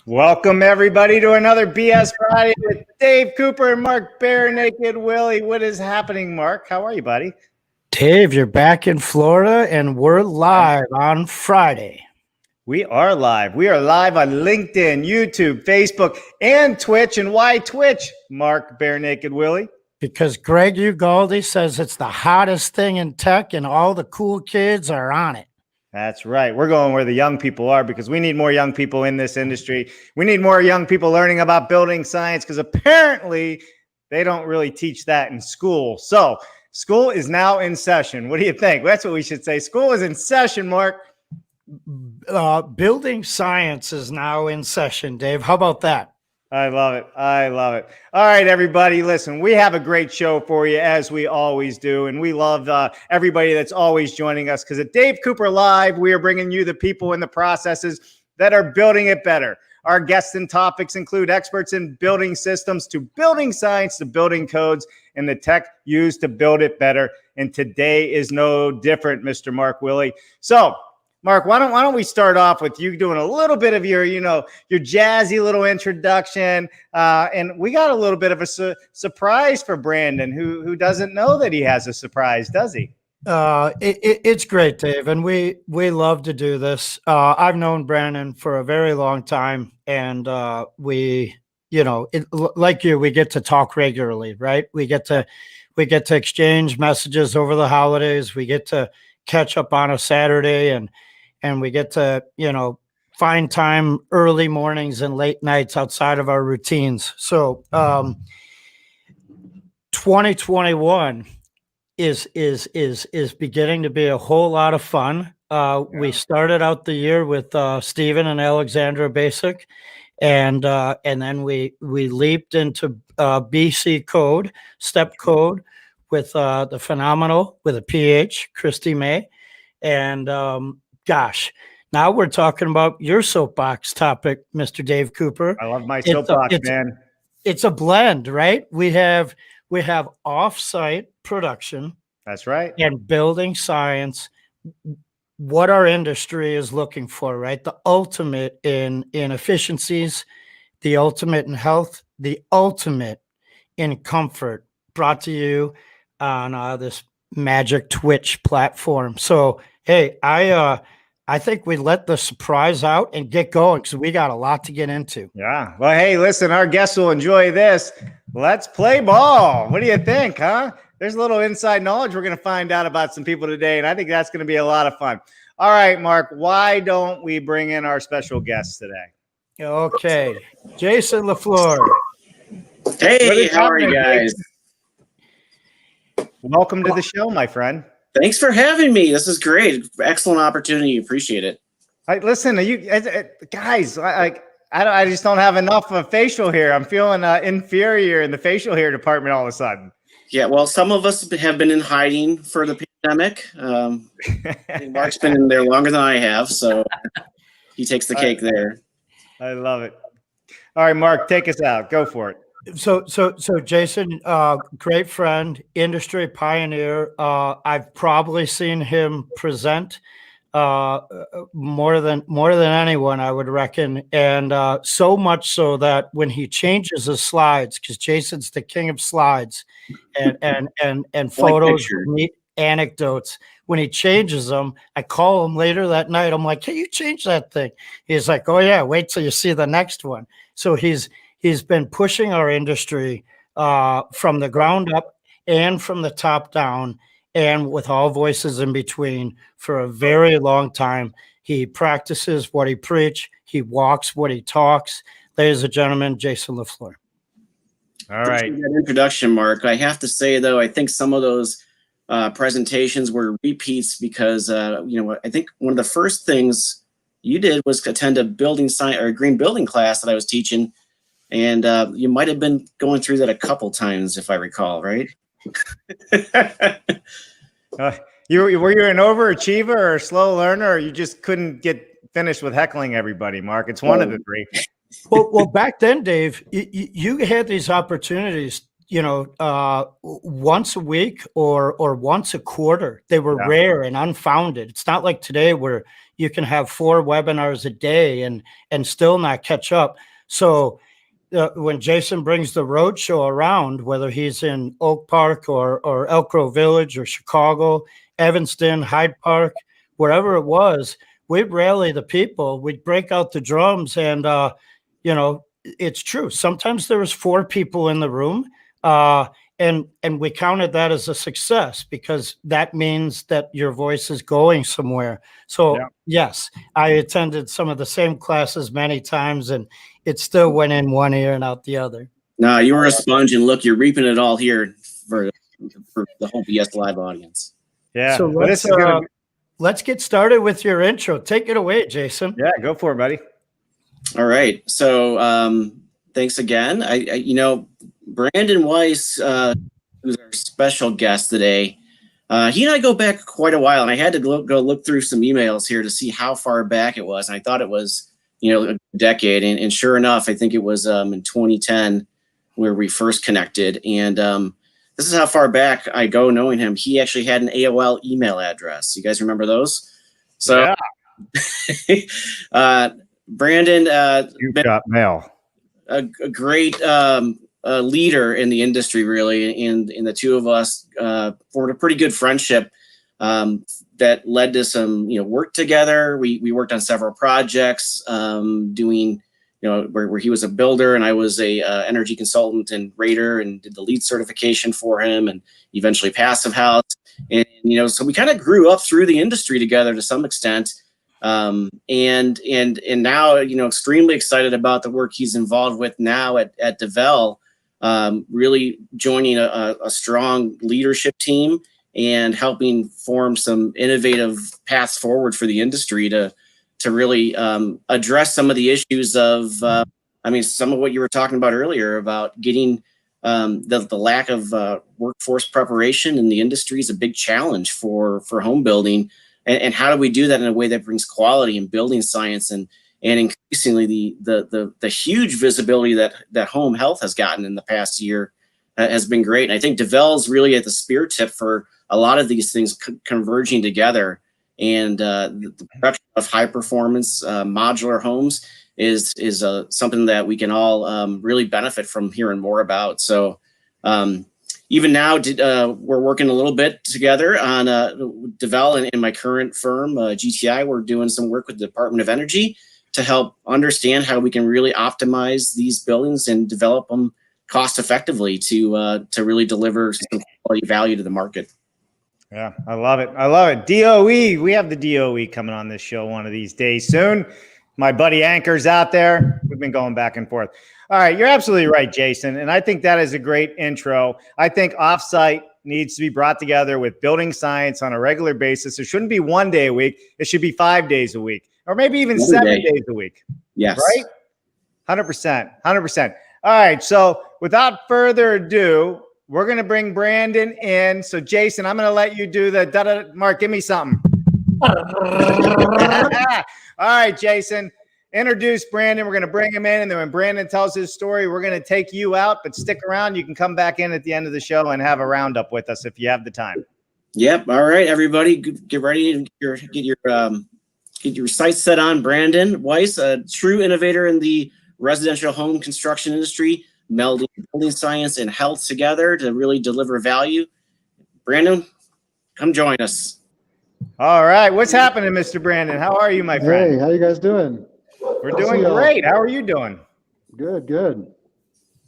Welcome everybody to another BS Friday with Dave Cooper and Mark Bare Naked Willie. What is happening, Mark? How are you, buddy? Dave, you're back in Florida and we're live on Friday. We are live. We are live on LinkedIn, YouTube, Facebook, and Twitch. And why Twitch, Mark Bare Naked Willie? Because Greg Ugaldi says it's the hottest thing in tech and all the cool kids are on it. That's right. We're going where the young people are because we need more young people in this industry. We need more young people learning about building science because apparently they don't really teach that in school. So school is now in session. What do you think? That's what we should say. School is in session, Mark. Building science is now in session, Dave. How about that? I love it. I love it. All right, everybody, listen, we have a great show for you as we always do. And we love everybody that's always joining us because at Dave Cooper Live, we are bringing you the people and the processes that are building it better. Our guests and topics include experts in building systems to building science to building codes and the tech used to build it better. And today is no different, Mr. Mark Willie. So, Mark, why don't we start off with you doing a little bit of your jazzy little introduction, and we got a little bit of a surprise for Brandon, who doesn't know that he has a surprise, does he? It's great, Dave, and we love to do this. I've known Brandon for a very long time, and like you, we get to talk regularly, right? We get to exchange messages over the holidays. We get to catch up on a Saturday and we get to, find time early mornings and late nights outside of our routines. So 2021 is beginning to be a whole lot of fun. We started out the year with Stephen and Alexandra Basic, and then we leaped into BC code, step code with the phenomenal, with a PH, Christy May. And gosh, now we're talking about your soapbox topic, Mr. Dave Cooper. I love my soapbox, man. It's a blend, right? We have off-site production. That's right. And building science, what our industry is looking for, right? The ultimate in efficiencies, the ultimate in health, the ultimate in comfort, brought to you on this magic Twitch platform. So, hey, I think we let the surprise out and get going because we got a lot to get into. Yeah. Well, hey, listen, our guests will enjoy this. Let's play ball. What do you think, huh? There's a little inside knowledge we're going to find out about some people today, and I think that's going to be a lot of fun. All right, Mark, why don't we bring in our special guests today? Okay. Jason Lefleur. Hey, how are you guys? Welcome to the show, my friend. Thanks for having me. This is great. Excellent opportunity. Appreciate it. Listen, you guys, I just don't have enough of facial hair. I'm feeling inferior in the facial hair department all of a sudden. Yeah, well, some of us have been in hiding for the pandemic. Mark's been in there longer than I have, so he takes the cake there. I love it. All right, Mark, take us out. Go for it. So Jason, great friend, industry pioneer. I've probably seen him present more than anyone, I would reckon, and so much so that when he changes his slides, because Jason's the king of slides and photos, neat anecdotes. When he changes them, I call him later that night. I'm like, "Can you change that thing?" He's like, "Oh yeah, wait till you see the next one." So he's been pushing our industry from the ground up and from the top down, and with all voices in between for a very long time. He practices what he preaches. He walks what he talks. Ladies and gentlemen, Jason Lefleur. All right. That introduction, Mark. I have to say, though, I think some of those presentations were repeats because, I think one of the first things you did was attend a building science or a green building class that I was teaching. And you might have been going through that a couple times, if I recall, right? Were you an overachiever or a slow learner, or you just couldn't get finished with heckling everybody, Mark? It's one of the three. Well, back then, Dave, you had these opportunities, once a week or once a quarter. They were rare and unfounded. It's not like today where, you can have 4 webinars a day and still not catch up. So when Jason brings the roadshow around, whether he's in Oak Park or Elk Grove Village or Chicago, Evanston, Hyde Park, wherever it was, we'd rally the people, we'd break out the drums, and it's true. Sometimes there was 4 people in the room, and we counted that as a success because that means that your voice is going somewhere. So yes, I attended some of the same classes many times, and it still went in one ear and out the other. No, you were a sponge, and look, you're reaping it all here for the whole BS Live audience. Yeah. So let's get started with your intro. Take it away, Jason. Yeah, go for it, buddy. All right. So thanks again. Brandon Weiss, who's our special guest today, he and I go back quite a while, and I had to go look through some emails here to see how far back it was. And I thought it was, a decade. And sure enough, I think it was in 2010 where we first connected. And this is how far back I go knowing him. He actually had an AOL email address. You guys remember those? So, Brandon, you've got mail. A great leader in the industry, really, and the two of us formed a pretty good friendship that led to some work together. We worked on several projects, doing where he was a builder and I was a energy consultant and rater, and did the LEED certification for him, and eventually Passive House. And so we kind of grew up through the industry together to some extent. And now, extremely excited about the work he's involved with now at Dvele, really joining a strong leadership team and helping form some innovative paths forward for the industry to really address some of the issues of, some of what you were talking about earlier about getting the lack of workforce preparation in the industry is a big challenge for home building. And how do we do that in a way that brings quality in building science and increasingly the huge visibility that home health has gotten in the past year has been great. And I think Dvele is really at the spear tip for a lot of these things converging together. And the production of high performance modular homes is something that we can all really benefit from hearing more about. So even now, we're working a little bit together on Dvele and in my current firm, GTI. We're doing some work with the Department of Energy to help understand how we can really optimize these buildings and develop them cost effectively to really deliver some quality value to the market. Yeah, I love it. I love it. DOE, we have the DOE coming on this show one of these days soon. My buddy Anchor's out there. We've been going back and forth. All right, you're absolutely right, Jason. And I think that is a great intro. I think OffSite needs to be brought together with building science on a regular basis. It shouldn't be 1 day a week. It should be 5 days a week, or maybe even 7 days a week. Yes. Right? 100%. 100%. All right. So without further ado, we're going to bring Brandon in. So Jason, I'm going to let you do the Mark, give me something. All right, Jason. Introduce Brandon. We're going to bring him in, and then when Brandon tells his story, we're going to take you out, but stick around. You can come back in at the end of the show and have a roundup with us if you have the time. Yep. All right, everybody, get ready and get your sights set on Brandon Weiss, a true innovator in the residential home construction industry, melding building science and health together to really deliver value. Brandon, come join us. All right. What's happening, Mr. Brandon? How are you, my friend? Hey, how you guys doing? We're doing great. How are you doing? Good, good.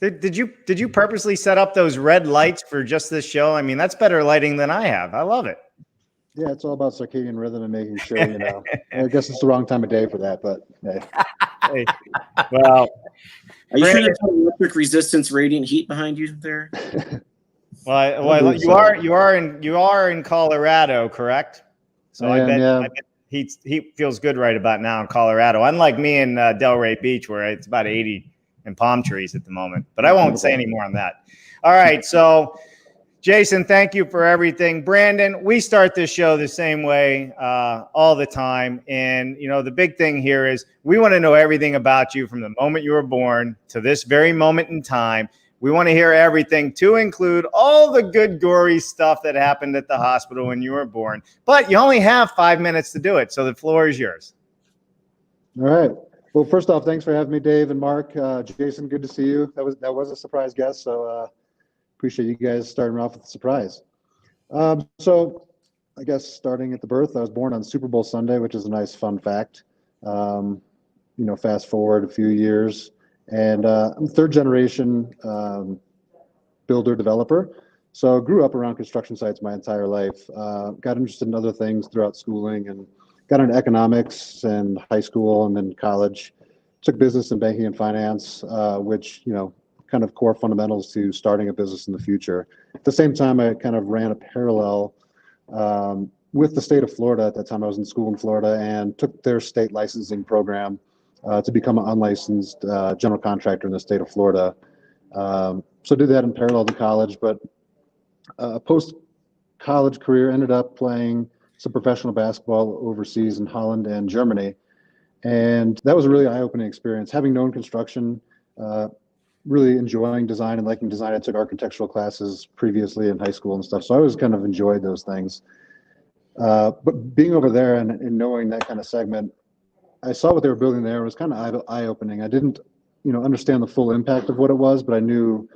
Did you purposely set up those red lights for just this show? I mean, that's better lighting than I have. I love it. Yeah, it's all about circadian rhythm and making sure, I guess it's the wrong time of day for that, but hey. Hey, well, are you sure there's no electric resistance radiant heat behind you there? Well, you are in Colorado, correct? So I bet he feels good right about now in Colorado. Unlike me in Delray Beach, where it's about 80 and palm trees at the moment. But I won't say any more on that. All right, so Jason, thank you for everything. Brandon, we start this show the same way all the time. And, the big thing here is we want to know everything about you from the moment you were born to this very moment in time. We want to hear everything, to include all the good, gory stuff that happened at the hospital when you were born. But you only have 5 minutes to do it, so the floor is yours. All right. Well, first off, thanks for having me, Dave and Mark. Jason, good to see you. That was a surprise guest, so appreciate you guys starting off with a surprise. So I guess starting at the birth, I was born on Super Bowl Sunday, which is a nice fun fact. Fast forward a few years, and I'm third generation builder developer. So I grew up around construction sites my entire life. Got interested in other things throughout schooling and got into economics and high school and then college. Took business and banking and finance, which, kind of core fundamentals to starting a business in the future. At the same time, I kind of ran a parallel with the state of Florida. At that time, I was in school in Florida and took their state licensing program to become an unlicensed general contractor in the state of Florida. So did that in parallel to college, but post-college career ended up playing some professional basketball overseas in Holland and Germany. And that was a really eye-opening experience. Having known construction, really enjoying design and liking design. I took architectural classes previously in high school and stuff, so I always kind of enjoyed those things. But being over there and knowing that kind of segment, I saw what they were building there. It was kind of eye-opening. I didn't, understand the full impact of what it was, but I knew,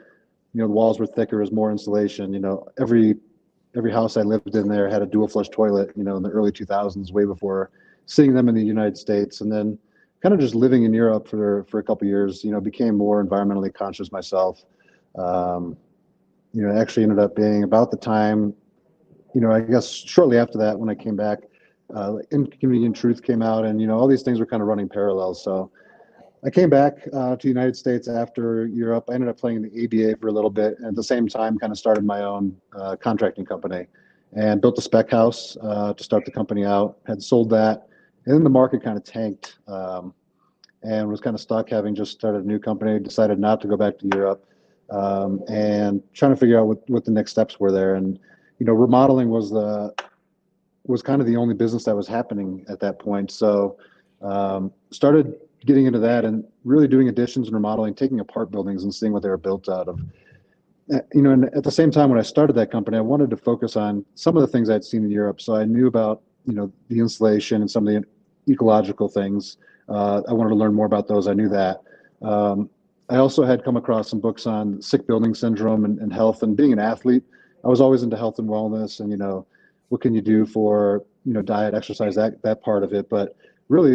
the walls were thicker, there was more insulation. Every house I lived in there had a dual flush toilet, in the early 2000s, way before seeing them in the United States. And then kind of just living in Europe for a couple of years, became more environmentally conscious myself. Actually ended up being about the time, I guess shortly after that when I came back, Inconvenient Truth came out, and all these things were kind of running parallel. So I came back to the United States after Europe. I ended up playing in the ABA for a little bit, and at the same time kind of started my own contracting company and built a spec house to start the company out. Had sold that, and then the market kind of tanked and was kind of stuck, having just started a new company. Decided not to go back to Europe and trying to figure out what the next steps were there. And remodeling was kind of the only business that was happening at that point. So started getting into that and really doing additions and remodeling, taking apart buildings and seeing what they were built out of. And at the same time, when I started that company, I wanted to focus on some of the things I'd seen in Europe. So I knew about, the insulation and some of the ecological things. I wanted to learn more about those. I knew that. I also had come across some books on sick building syndrome and health, and being an athlete, I was always into health and wellness and, what can you do for, diet, exercise, that part of it. But really,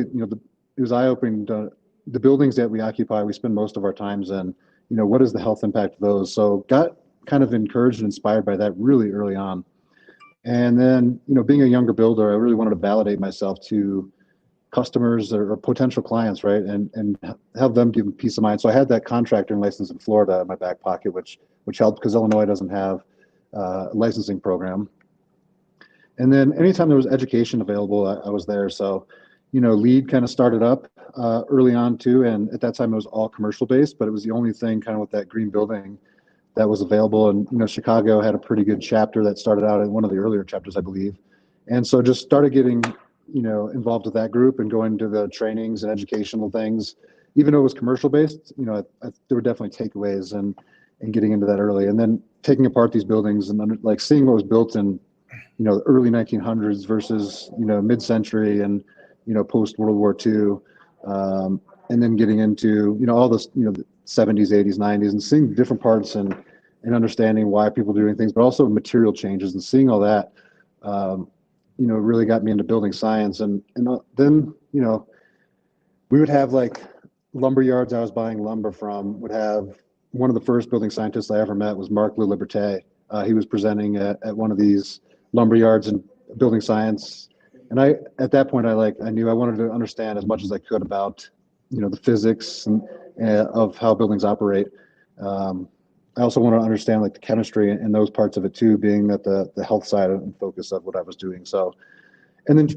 it was eye-opening to the buildings that we occupy, we spend most of our times in, what is the health impact of those? So got kind of encouraged and inspired by that really early on. And then, being a younger builder, I really wanted to validate myself to customers or potential clients, right? And have them give me peace of mind. So I had that contractor license in Florida in my back pocket, which helped because Illinois doesn't have a licensing program. And then anytime there was education available, I was there. So, LEED kind of started up early on too. And at that time it was all commercial based, but it was the only thing kind of with that green building that was available. And, Chicago had a pretty good chapter that started out in one of the earlier chapters, I believe. And so just started getting, involved with that group and going to the trainings and educational things. Even though it was commercial based, there were definitely takeaways and getting into that early. And then taking apart these buildings and seeing what was built in, the early 1900s versus, mid-century and, post World War II. And then getting into, all this, the 70s, 80s, 90s, and seeing different parts and understanding why people are doing things, but also material changes and seeing all that, really got me into building science. And then, we would have lumber yards I was buying lumber from would have one of the first building scientists I ever met was Mark Liberté. He was presenting at one of these lumber yards in building science. And at that point, I knew I wanted to understand as much as I could about, the physics and of how buildings operate. I also want to understand the chemistry and those parts of it too, being that the health side and focus of what I was doing. So, and then,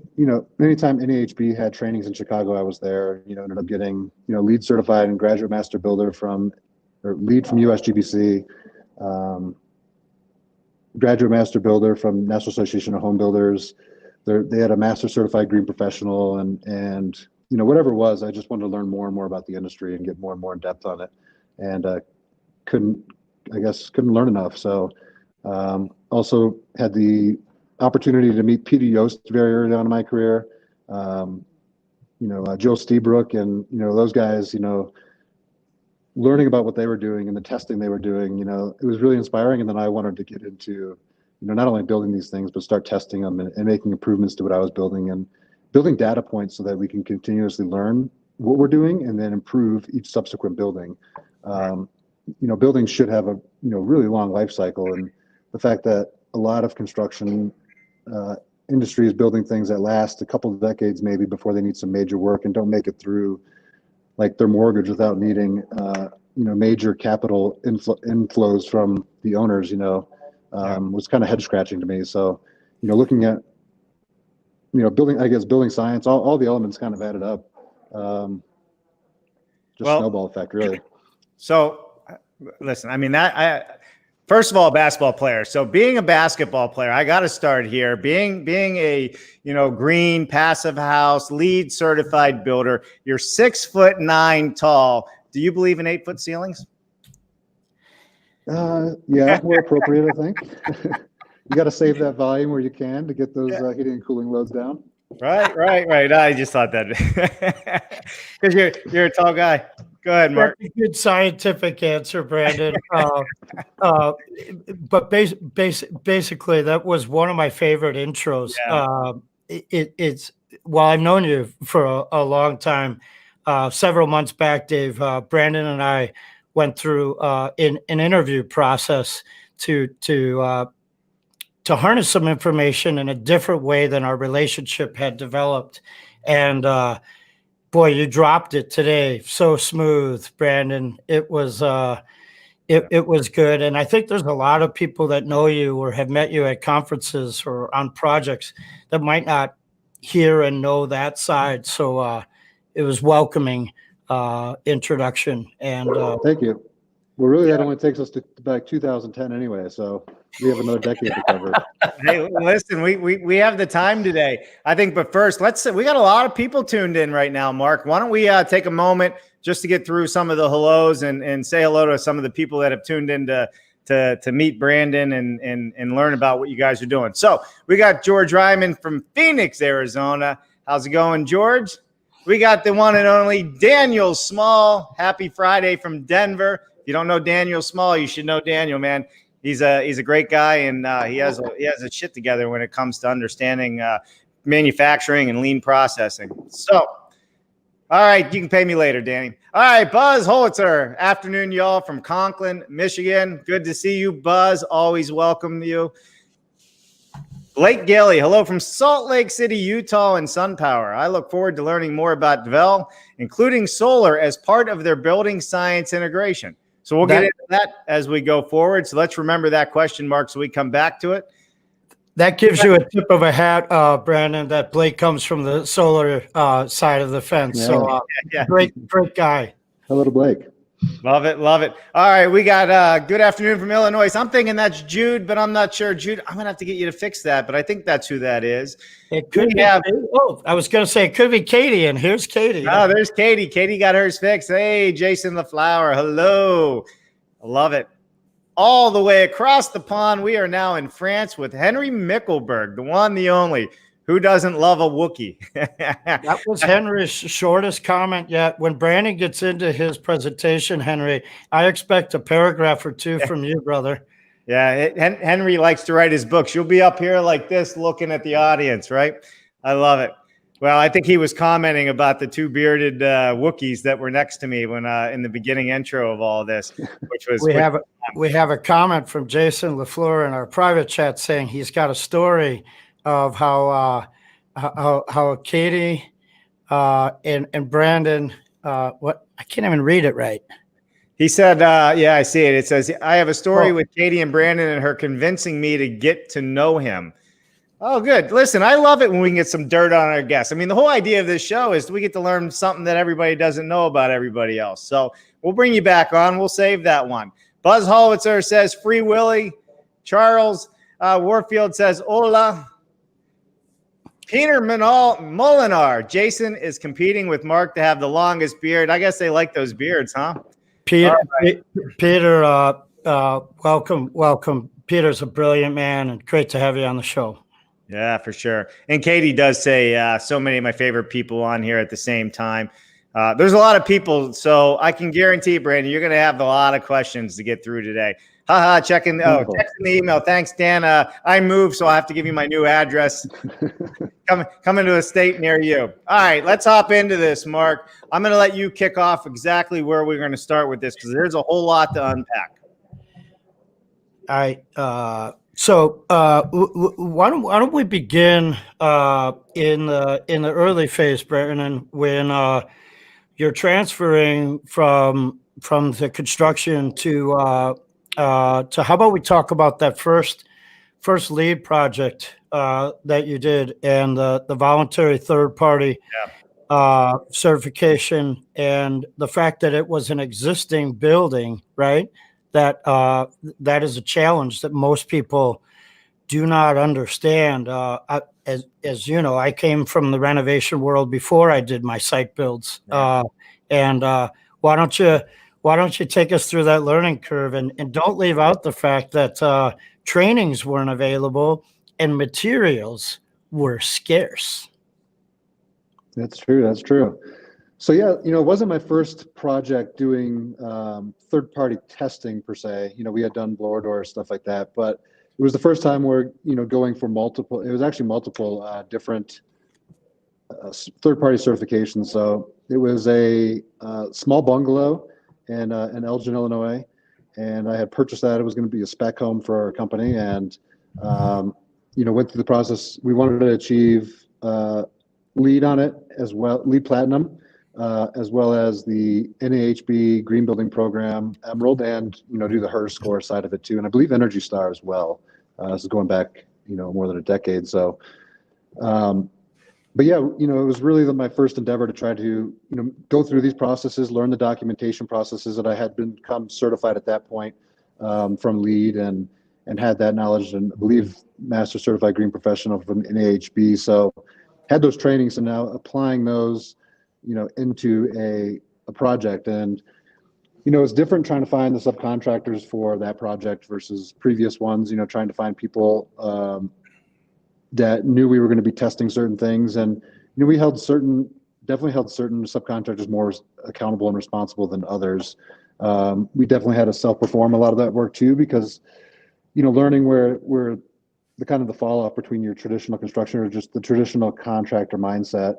anytime NAHB had trainings in Chicago, I was there, ended up getting, LEED certified and graduate master builder LEED from USGBC, graduate master builder from National Association of Home Builders. They had a master certified green professional and whatever it was, I just wanted to learn more and more about the industry and get more and more in depth on it. And couldn't I guess couldn't learn enough. So also had the opportunity to meet Peter Yost very early on in my career. Joe Steebrook and, those guys, learning about what they were doing and the testing they were doing, it was really inspiring. And then I wanted to get into, not only building these things, but start testing them and making improvements to what I was building and building data points so that we can continuously learn what we're doing and then improve each subsequent building. Buildings should have a, really long life cycle. And the fact that a lot of construction industry is building things that last a couple of decades maybe before they need some major work and don't make it through like their mortgage without needing, major capital inflows from the owners, was kind of head scratching to me. So, looking at, building science, all the elements kind of added up. Snowball effect, really. So listen, I mean, first of all, a basketball player. So being a basketball player, I got to start here. Being a, green passive house LEED certified builder, you're 6'9" tall. Do you believe in 8-foot ceilings? Yeah, where appropriate, I think. You got to save that volume where you can to get those heating and cooling loads down. Right. I just thought that because you're a tall guy. Go ahead, Mark. That's a good scientific answer, Brandon. But basically, that was one of my favorite intros. Yeah. It's while I've known you for a long time, several months back, Dave, Brandon and I went through an interview process to harness some information in a different way than our relationship had developed. And boy, you dropped it today. So smooth, Brandon. It was it was good. And I think there's a lot of people that know you or have met you at conferences or on projects that might not hear and know that side. So it was welcoming introduction. And thank you. Well, really, that only takes us to back 2010 anyway, so we have another decade to cover. Hey, listen, we have the time today, I think. But first, we got a lot of people tuned in right now, Mark. Why don't we take a moment just to get through some of the hellos and say hello to some of the people that have tuned in to meet Brandon and learn about what you guys are doing. So we got George Ryman from Phoenix, Arizona. How's it going, George? We got the one and only Daniel Small. Happy Friday from Denver. If you don't know Daniel Small, you should know Daniel, man. He's a great guy, and he has a shit together when it comes to understanding manufacturing and lean processing. So, all right, you can pay me later, Danny. All right, Buzz Holitzer. Afternoon, y'all, from Conklin, Michigan. Good to see you, Buzz. Always welcome you. Blake Gilly, hello from Salt Lake City, Utah, and SunPower. I look forward to learning more about Dvele, including solar, as part of their building science integration. So we'll get into that as we go forward. So let's remember that question mark so we come back to it. That gives you a tip of a hat, Brandon, that Blake comes from the solar side of the fence. Yeah. So great guy. Hello to Blake. Love it. All right, we got good afternoon from Illinois. So I'm thinking that's Jude, but I'm not sure. Jude, I'm gonna have to get you to fix that, but I think that's who that is. It could be. I was gonna say it could be Katie, and here's Katie. Oh, there's Katie. Katie got hers fixed. Hey, Jason Lefleur. Hello. I love it. All the way across the pond, we are now in France with Henry Mickelberg, the one, the only. Who doesn't love a Wookiee? That was Henry's shortest comment yet. When Brandon gets into his presentation, Henry, I expect a paragraph or two from you, brother. Yeah, Henry likes to write his books. You'll be up here like this looking at the audience, right? I love it. Well, I think he was commenting about the two bearded Wookiees that were next to me when in the beginning intro of all this, which was we have a comment from Jason Lefleur in our private chat saying he's got a story of how Katie and Brandon what I can't even read it right. He said, yeah, I see it. It says, I have a story with Katie and Brandon and her convincing me to get to know him. Oh, good. Listen, I love it when we can get some dirt on our guests. I mean, the whole idea of this show is we get to learn something that everybody doesn't know about everybody else. So we'll bring you back on. We'll save that one. Buzz Holitzer says, Free Willy. Charles Warfield says, hola. Peter Molinar. Jason is competing with Mark to have the longest beard. I guess they like those beards, huh? Peter, welcome. Peter's a brilliant man, and great to have you on the show. Yeah, for sure. And Katie does say so many of my favorite people on here at the same time. There's a lot of people, so I can guarantee, Brandon, you're going to have a lot of questions to get through today. Checking texting the email. Thanks, Dan. I moved, so I have to give you my new address. Coming to a state near you. All right, let's hop into this, Mark. I'm going to let you kick off exactly where we're going to start with this because there's a whole lot to unpack. All right. So why don't we begin in the early phase, Brandon, when you're transferring from the construction to how about we talk about that first lead project that you did and the voluntary third party certification and the fact that it was an existing building, right? That is a challenge that most people do not understand. As you know, I came from the renovation world before I did my site builds. Right. Why don't you take us through that learning curve and don't leave out the fact that trainings weren't available and materials were scarce. That's true. So yeah, it wasn't my first project doing third-party testing per se. We had done blower door stuff like that, but it was the first time we're going for multiple. It was actually multiple different third-party certifications. So it was a small bungalow in Elgin, Illinois, and I had purchased that. It was going to be a spec home for our company, and went through the process. We wanted to achieve LEED on it as well, LEED Platinum. As well as the NAHB Green Building Program Emerald, and do the HERS score side of it too, and I believe Energy Star as well. This is going back more than a decade. So, but yeah, it was really my first endeavor to try to go through these processes, learn the documentation processes that I had become certified at that point from LEED and had that knowledge, and I believe Master Certified Green Professional from NAHB. So had those trainings, and now applying those into a project. And it's different trying to find the subcontractors for that project versus previous ones, trying to find people that knew we were going to be testing certain things. And we definitely held certain subcontractors more accountable and responsible than others. We definitely had to self-perform a lot of that work too, because learning where the kind of the fall off between your traditional construction or just the traditional contractor mindset,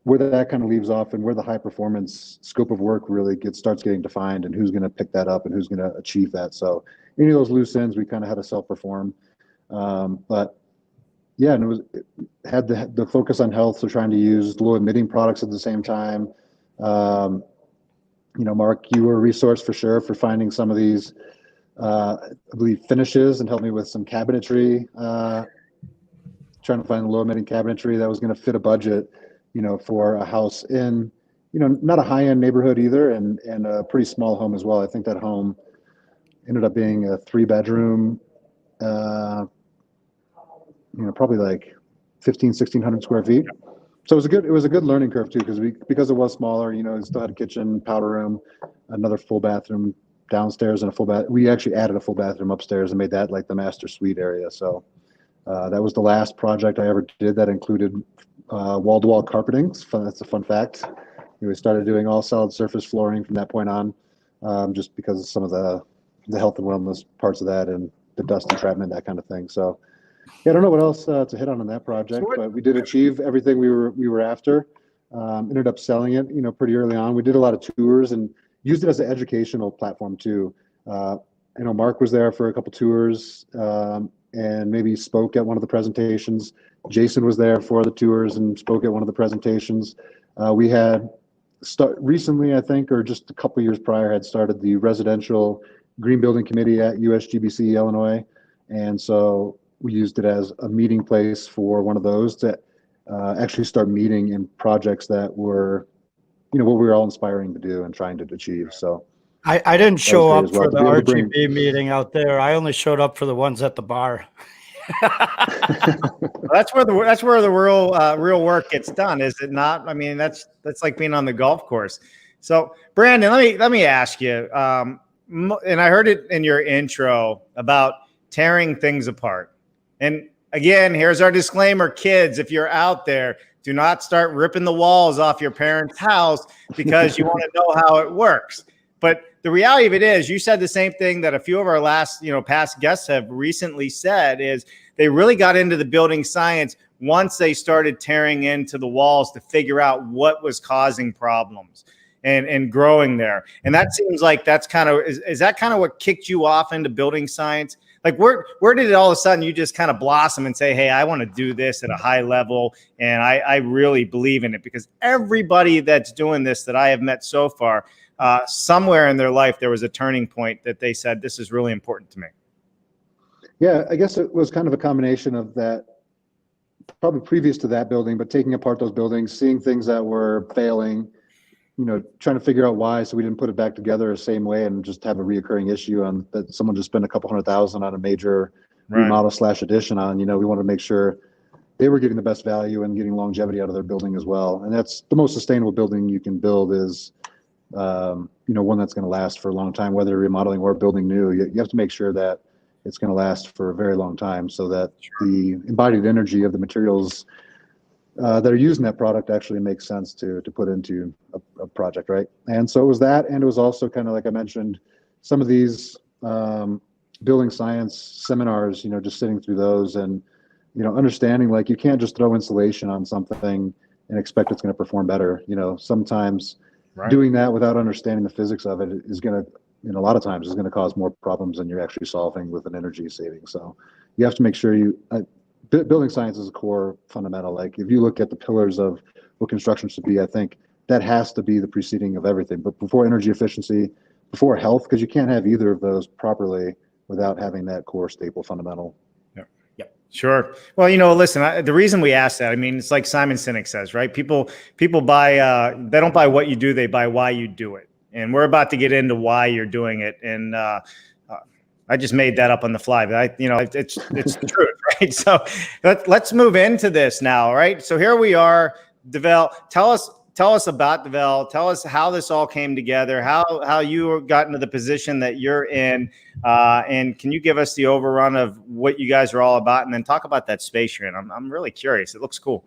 where that kind of leaves off, and where the high performance scope of work really starts getting defined, and who's going to pick that up and who's going to achieve that. So any of those loose ends, we kind of had to self-perform. But yeah, and it had the focus on health, so trying to use low emitting products at the same time. Mark, you were a resource for sure for finding some of these, I believe, finishes, and helped me with some cabinetry, trying to find low emitting cabinetry that was going to fit a budget, for a house in, not a high-end neighborhood either, and a pretty small home as well. I think that home ended up being a 3-bedroom, probably like 1,600 square feet. So it was a good learning curve too, because it was smaller, it still had a kitchen, powder room, another full bathroom downstairs, and a full bath. We actually added a full bathroom upstairs and made that like the master suite area. So that was the last project I ever did that included wall-to-wall carpeting. That's a fun fact. We started doing all solid surface flooring from that point on, just because of some of the health and wellness parts of that, and the dust entrapment, that kind of thing. So yeah, I don't know what else to hit on that project, but we did achieve everything we were after. Ended up selling it, pretty early on. We did a lot of tours and used it as an educational platform too. Mark was there for a couple tours, and maybe spoke at one of the presentations. Jason was there for the tours and spoke at one of the presentations. We had recently, I think, or just a couple years prior, had started the residential green building committee at USGBC Illinois, and so we used it as a meeting place for one of those to actually start meeting in projects that were, what we were all inspiring to do and trying to achieve. So I didn't show up for the RGB meeting out there. I only showed up for the ones at the bar. That's where the real work gets done, is it not? I mean, that's like being on the golf course. So Brandon, let me ask you, and I heard it in your intro about tearing things apart. And again, here's our disclaimer, kids, if you're out there, do not start ripping the walls off your parents' house because you want to know how it works. But the reality of it is, you said the same thing that a few of our past guests have recently said, is they really got into the building science once they started tearing into the walls to figure out what was causing problems and growing there. And that seems like that's kind of, is that kind of what kicked you off into building science? Like where did it all of a sudden you just kind of blossom and say, hey, I want to do this at a high level, and I really believe in it? Because everybody that's doing this that I have met so far, somewhere in their life, there was a turning point that they said, this is really important to me. Yeah, I guess it was kind of a combination of that, probably previous to that building, but taking apart those buildings, seeing things that were failing, trying to figure out why, so we didn't put it back together the same way and just have a reoccurring issue on that someone just spent a couple $100,000 on a major remodel / addition on. We wanted to make sure they were getting the best value and getting longevity out of their building as well. And that's the most sustainable building you can build, is one that's going to last for a long time, whether remodeling or building new. You have to make sure that it's going to last for a very long time, so that the embodied energy of the materials that are used in that product actually makes sense to put into a project, right? And so it was that, and it was also kind of like I mentioned, some of these building science seminars, just sitting through those and understanding, like, you can't just throw insulation on something and expect it's going to perform better. Sometimes doing that without understanding the physics of it is going to, a lot of times, is going to cause more problems than you're actually solving with an energy saving. So you have to make sure building science is a core fundamental. Like, if you look at the pillars of what construction should be, I think that has to be the preceding of everything. But before energy efficiency, before health, because you can't have either of those properly without having that core staple fundamental. Sure. Well, listen, the reason we ask that, it's like Simon Sinek says, right? People buy, they don't buy what you do, they buy why you do it. And we're about to get into why you're doing it. And I just made that up on the fly, but it's the truth, right? So let's move into this now, right? So here we are, Dvele. Tell us about Dvele. Tell us how this all came together, how you got into the position that you're in, and can you give us the overrun of what you guys are all about, and then talk about that space you're in. I'm really curious. It looks cool.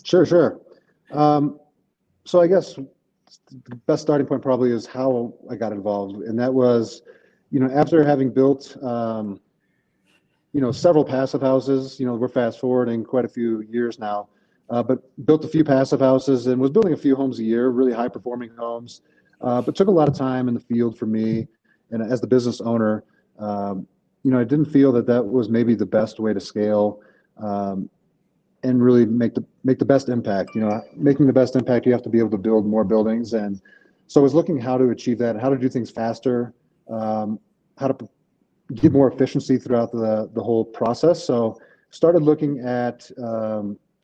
Sure. So I guess the best starting point probably is how I got involved, and that was, after having built, several passive houses. We're fast forwarding quite a few years now. But built a few passive houses and was building a few homes a year, really high performing homes, but took a lot of time in the field for me. And as the business owner, I didn't feel that was maybe the best way to scale and really make the best impact. Making the best impact, you have to be able to build more buildings. And so I was looking how to achieve that, how to do things faster, how to get more efficiency throughout the whole process. So started looking at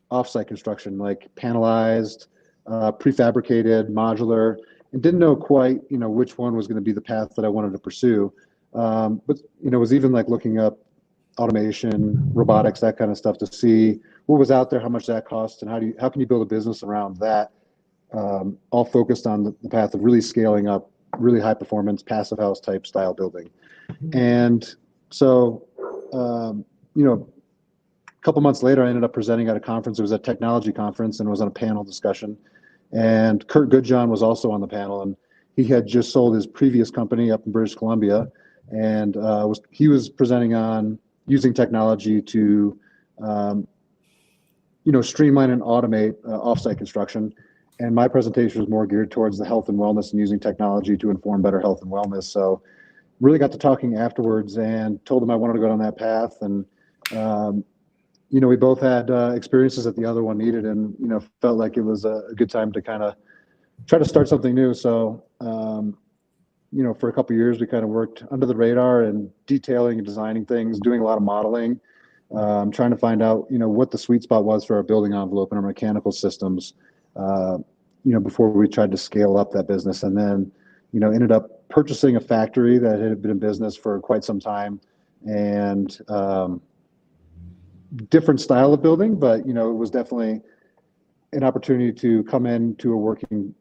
offsite construction, like panelized, prefabricated, modular, and didn't know quite, which one was going to be the path that I wanted to pursue. But was even like looking up automation, robotics, that kind of stuff, to see what was out there, how much that cost, and how can you build a business around that, all focused on the path of really scaling up really high performance passive house type style building. And so, a couple months later, I ended up presenting at a conference. It was a technology conference, and it was on a panel discussion. And Goodjohn was also on the panel, and he had just sold his previous company up in British Columbia, and he was presenting on using technology to, streamline and automate offsite construction. And my presentation was more geared towards the health and wellness and using technology to inform better health and wellness. So, really got to talking afterwards, and told him I wanted to go down that path. And we both had experiences that the other one needed, and felt like it was a good time to kind of try to start something new. So for a couple of years we kind of worked under the radar and detailing and designing things, doing a lot of modeling, trying to find out what the sweet spot was for our building envelope and our mechanical systems, before we tried to scale up that business. And then ended up purchasing a factory that had been in business for quite some time, and different style of building, but it was definitely an opportunity to come into a working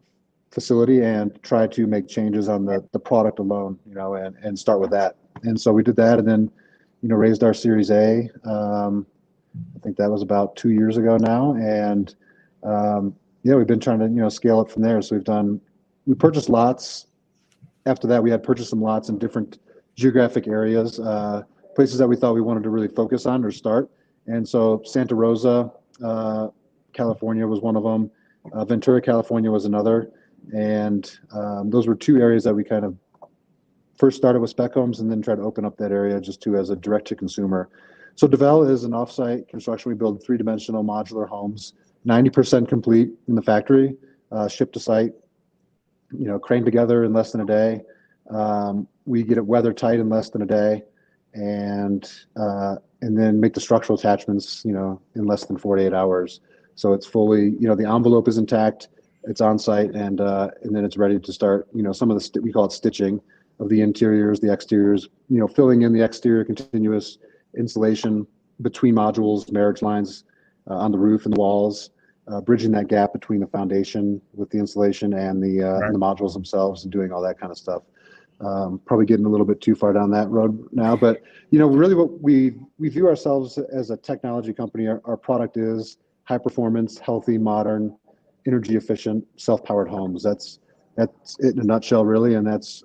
facility and try to make changes on the product alone, you know, and start with that. And so we did that, and then, you know, raised our Series A. I think that was about 2 years ago now, and yeah, we've been trying to, you know, scale it from there. So we purchased lots. After that, we had purchased some lots in different geographic areas, places that we thought we wanted to really focus on or start. And so Santa Rosa, California was one of them. Ventura, California was another. And those were two areas that we kind of first started with spec homes and then tried to open up that area just to as a direct to consumer. So Dvele is an offsite construction. We build 3-dimensional modular homes, 90% complete in the factory, shipped to site, you know, craned together in less than a day. We get it weather tight in less than a day, and then make the structural attachments, you know, in less than 48 hours. So it's fully, you know, the envelope is intact, it's on site, and then it's ready to start, you know, some of the we call it stitching of the interiors, the exteriors, you know, filling in the exterior continuous insulation between modules, marriage lines on the roof and the walls, bridging that gap between the foundation with the insulation and the modules themselves, and doing all that kind of stuff. Probably getting a little bit too far down that road now, but, you know, really what we view ourselves as a technology company. Our product is high performance, healthy, modern, energy efficient, self-powered homes. That's it in a nutshell, really. And that's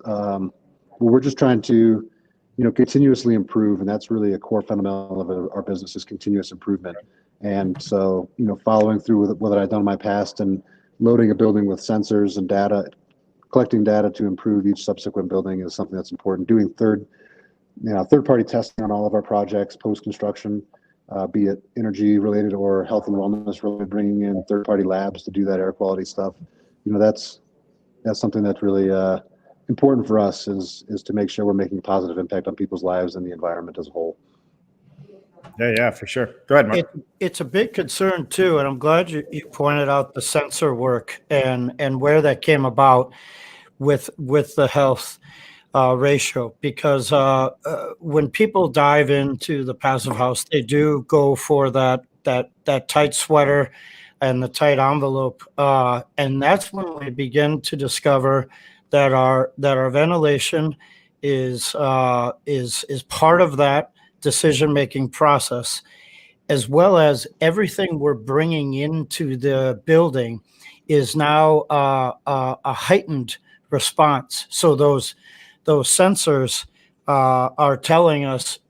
we're just trying to, you know, continuously improve, and that's really a core fundamental of our business, is continuous improvement. And so, you know, following through with what I've done in my past and loading a building with sensors and data, collecting data to improve each subsequent building is something that's important. Doing third-party testing on all of our projects post-construction, be it energy related or health and wellness related, bringing in third-party labs to do that air quality stuff. You know, that's something that's really important for us, is to make sure we're making a positive impact on people's lives and the environment as a whole. Yeah, for sure. Go ahead, Mark. It's a big concern too, and I'm glad you pointed out the sensor work and where that came about with the health ratio, because when people dive into the passive house, they do go for that tight sweater and the tight envelope, and that's when we begin to discover that our ventilation is part of that decision-making process, as well as everything we're bringing into the building is now a heightened response. So those sensors are telling us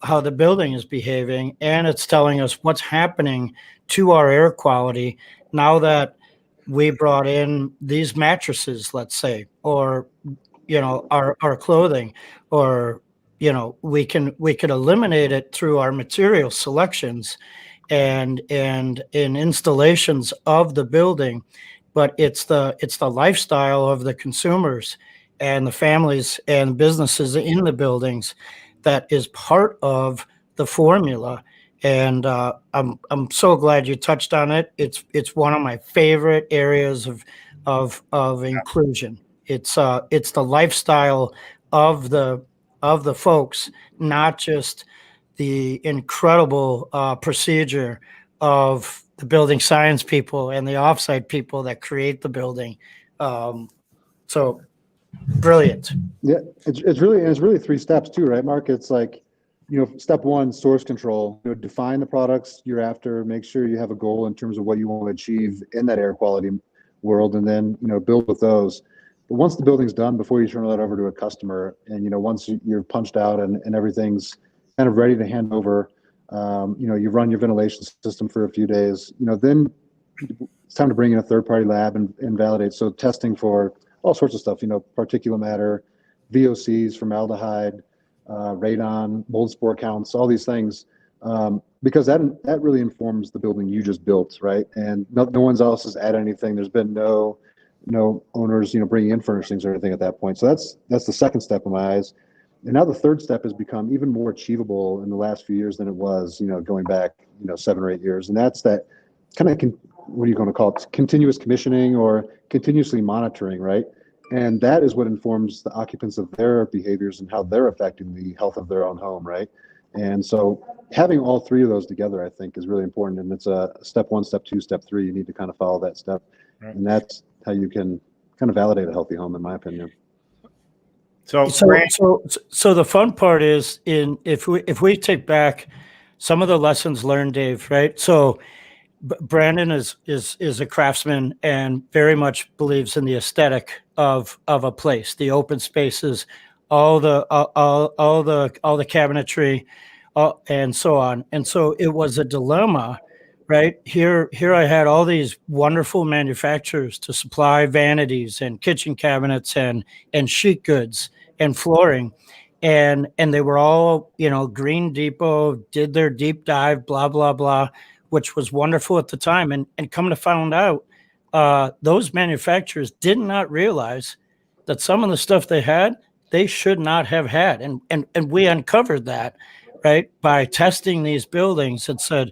how the building is behaving, and it's telling us what's happening to our air quality now that we brought in these mattresses, let's say, or, you know, our clothing, or, you know, we can eliminate it through our material selections and in installations of the building. But it's the lifestyle of the consumers and the families and businesses in the buildings that is part of the formula. And I'm so glad you touched on it. It's one of my favorite areas of inclusion. It's the lifestyle of the folks, not just the incredible procedure of the building science people and the offsite people that create the building. So brilliant. Yeah, it's really 3 steps too, right, Mark? It's like, you know, step 1, source control. You know, define the products you're after. Make sure you have a goal in terms of what you want to achieve in that air quality world, and then, you know, build with those. But once the building's done, before you turn that over to a customer, and, you know, once you're punched out and everything's kind of ready to hand over, you know, you run your ventilation system for a few days, you know, then it's time to bring in a third-party lab and validate. So testing for all sorts of stuff, you know, particulate matter, VOCs, formaldehyde, radon, mold spore counts, all these things, because that really informs the building you just built, right? And no one else has added anything. There's been no owners, you know, bringing in furnishings or anything at that point. So that's the second step in my eyes. And now the third step has become even more achievable in the last few years than it was, you know, going back, you know, 7 or 8 years. And that's that kind of, what are you going to call it? Continuous commissioning or continuously monitoring, right? And that is what informs the occupants of their behaviors and how they're affecting the health of their own home, right? And so having all 3 of those together, I think, is really important. And it's a step 1, step 2, step 3. You need to kind of follow that step. Right. And that's how you can kind of validate a healthy home, in my opinion. So the fun part is if we take back some of the lessons learned, Dave, right? So Brandon is a craftsman and very much believes in the aesthetic of a place, the open spaces, all the cabinetry, and so on. And so it was a dilemma, right? Here I had all these wonderful manufacturers to supply vanities and kitchen cabinets and sheet goods and flooring. And they were all, Green Depot did their deep dive, blah, blah, blah, which was wonderful at the time. And come to find out, those manufacturers did not realize that some of the stuff they had, they should not have had. And we uncovered that, right, by testing these buildings and said,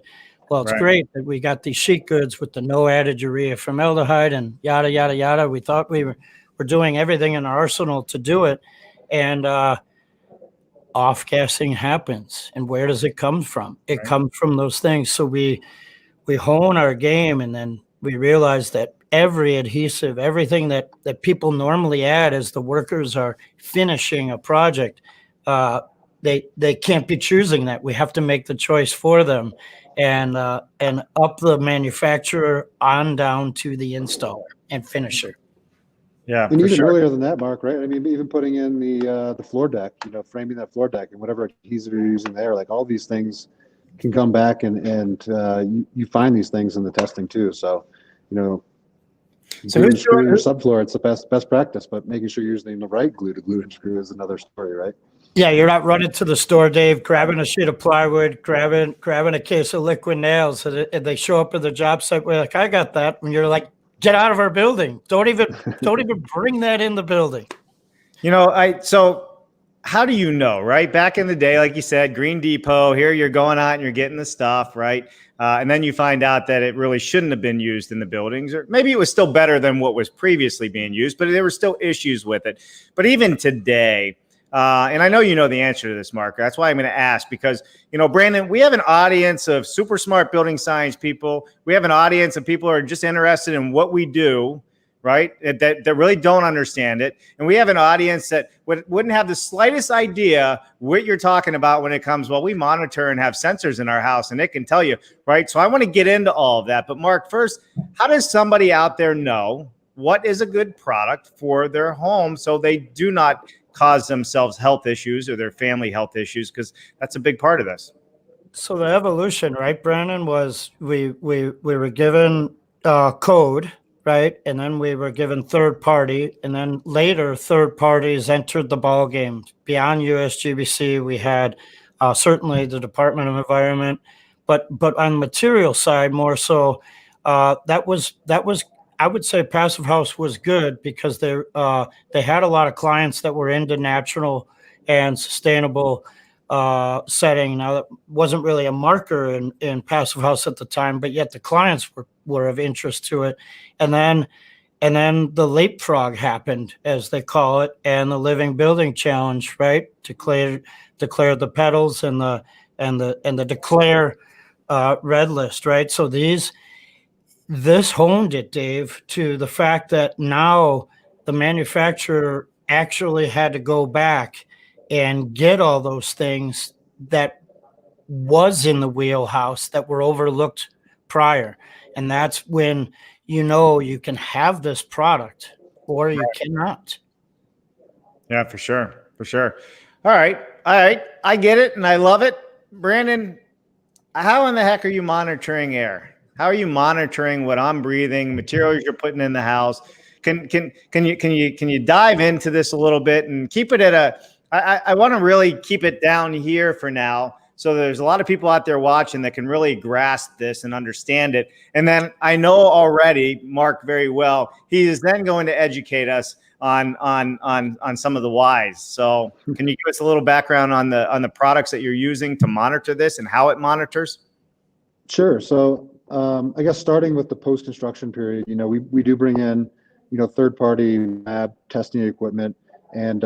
well, it's great that we got these sheet goods with the no added urea formaldehyde and yada, yada, yada. We thought we were doing everything in our arsenal to do it. And off-gassing happens. And where does it come from? It comes from those things. So we hone our game, and then we realize that every adhesive, everything that people normally add as the workers are finishing a project, they can't be choosing that. We have to make the choice for them, and up the manufacturer on down to the installer and finisher. Yeah, and even sure. earlier than that, Mark, right? I mean, even putting in the floor deck, framing that floor deck and whatever adhesive you're using there, like all these things can come back, and you find these things in the testing too. So, glue and screw your subfloor, it's the best practice, but making sure you're using the right glue to glue and screw is another story, right? Yeah, you're not running to the store, Dave, grabbing a sheet of plywood, grabbing a case of liquid nails, and they show up at the job site. We're like, I got that, and you're like, get out of our building. Don't even bring that in the building. So how do you know, right? Back in the day, like you said, Green Depot, here you're going out and you're getting the stuff, right? And then you find out that it really shouldn't have been used in the buildings, or maybe it was still better than what was previously being used, but there were still issues with it. But even today, and I know you know the answer to this, Mark. That's why I'm going to ask, because, Brandon, we have an audience of super smart building science people. We have an audience of people who are just interested in what we do, right? That really don't understand it. And we have an audience that wouldn't have the slightest idea what you're talking about when it comes, well, we monitor and have sensors in our house and it can tell you, right? So I want to get into all of that. But Mark, first, how does somebody out there know what is a good product for their home so they do not cause themselves health issues or their family health issues? Because that's a big part of this. So the evolution, right, Brandon, was we were given code, right, and then we were given third party, and then later third parties entered the ball game. Beyond USGBC, we had certainly the Department of Environment, but on the material side more so, that was. I would say Passive House was good because they had a lot of clients that were into natural and sustainable setting. Now, that wasn't really a marker in Passive House at the time, but yet the clients were of interest to it. And then the leapfrog happened, as they call it, and the Living Building Challenge, right? Declare the petals and the declare red list, right? So this honed it, Dave, to the fact that now the manufacturer actually had to go back and get all those things that was in the wheelhouse that were overlooked prior. And that's when you can have this product or you cannot. Yeah, for sure. For sure. All right. I get it and I love it. Brandon, how in the heck are you monitoring air? How are you monitoring what I'm breathing, materials you're putting in the house? Can you dive into this a little bit and keep it at I want to really keep it down here for now. So there's a lot of people out there watching that can really grasp this and understand it. And then I know already Mark very well. He is then going to educate us on some of the whys. So can you give us a little background on the products that you're using to monitor this and how it monitors? Sure. So I guess starting with the post-construction period, we do bring in, third-party lab testing equipment and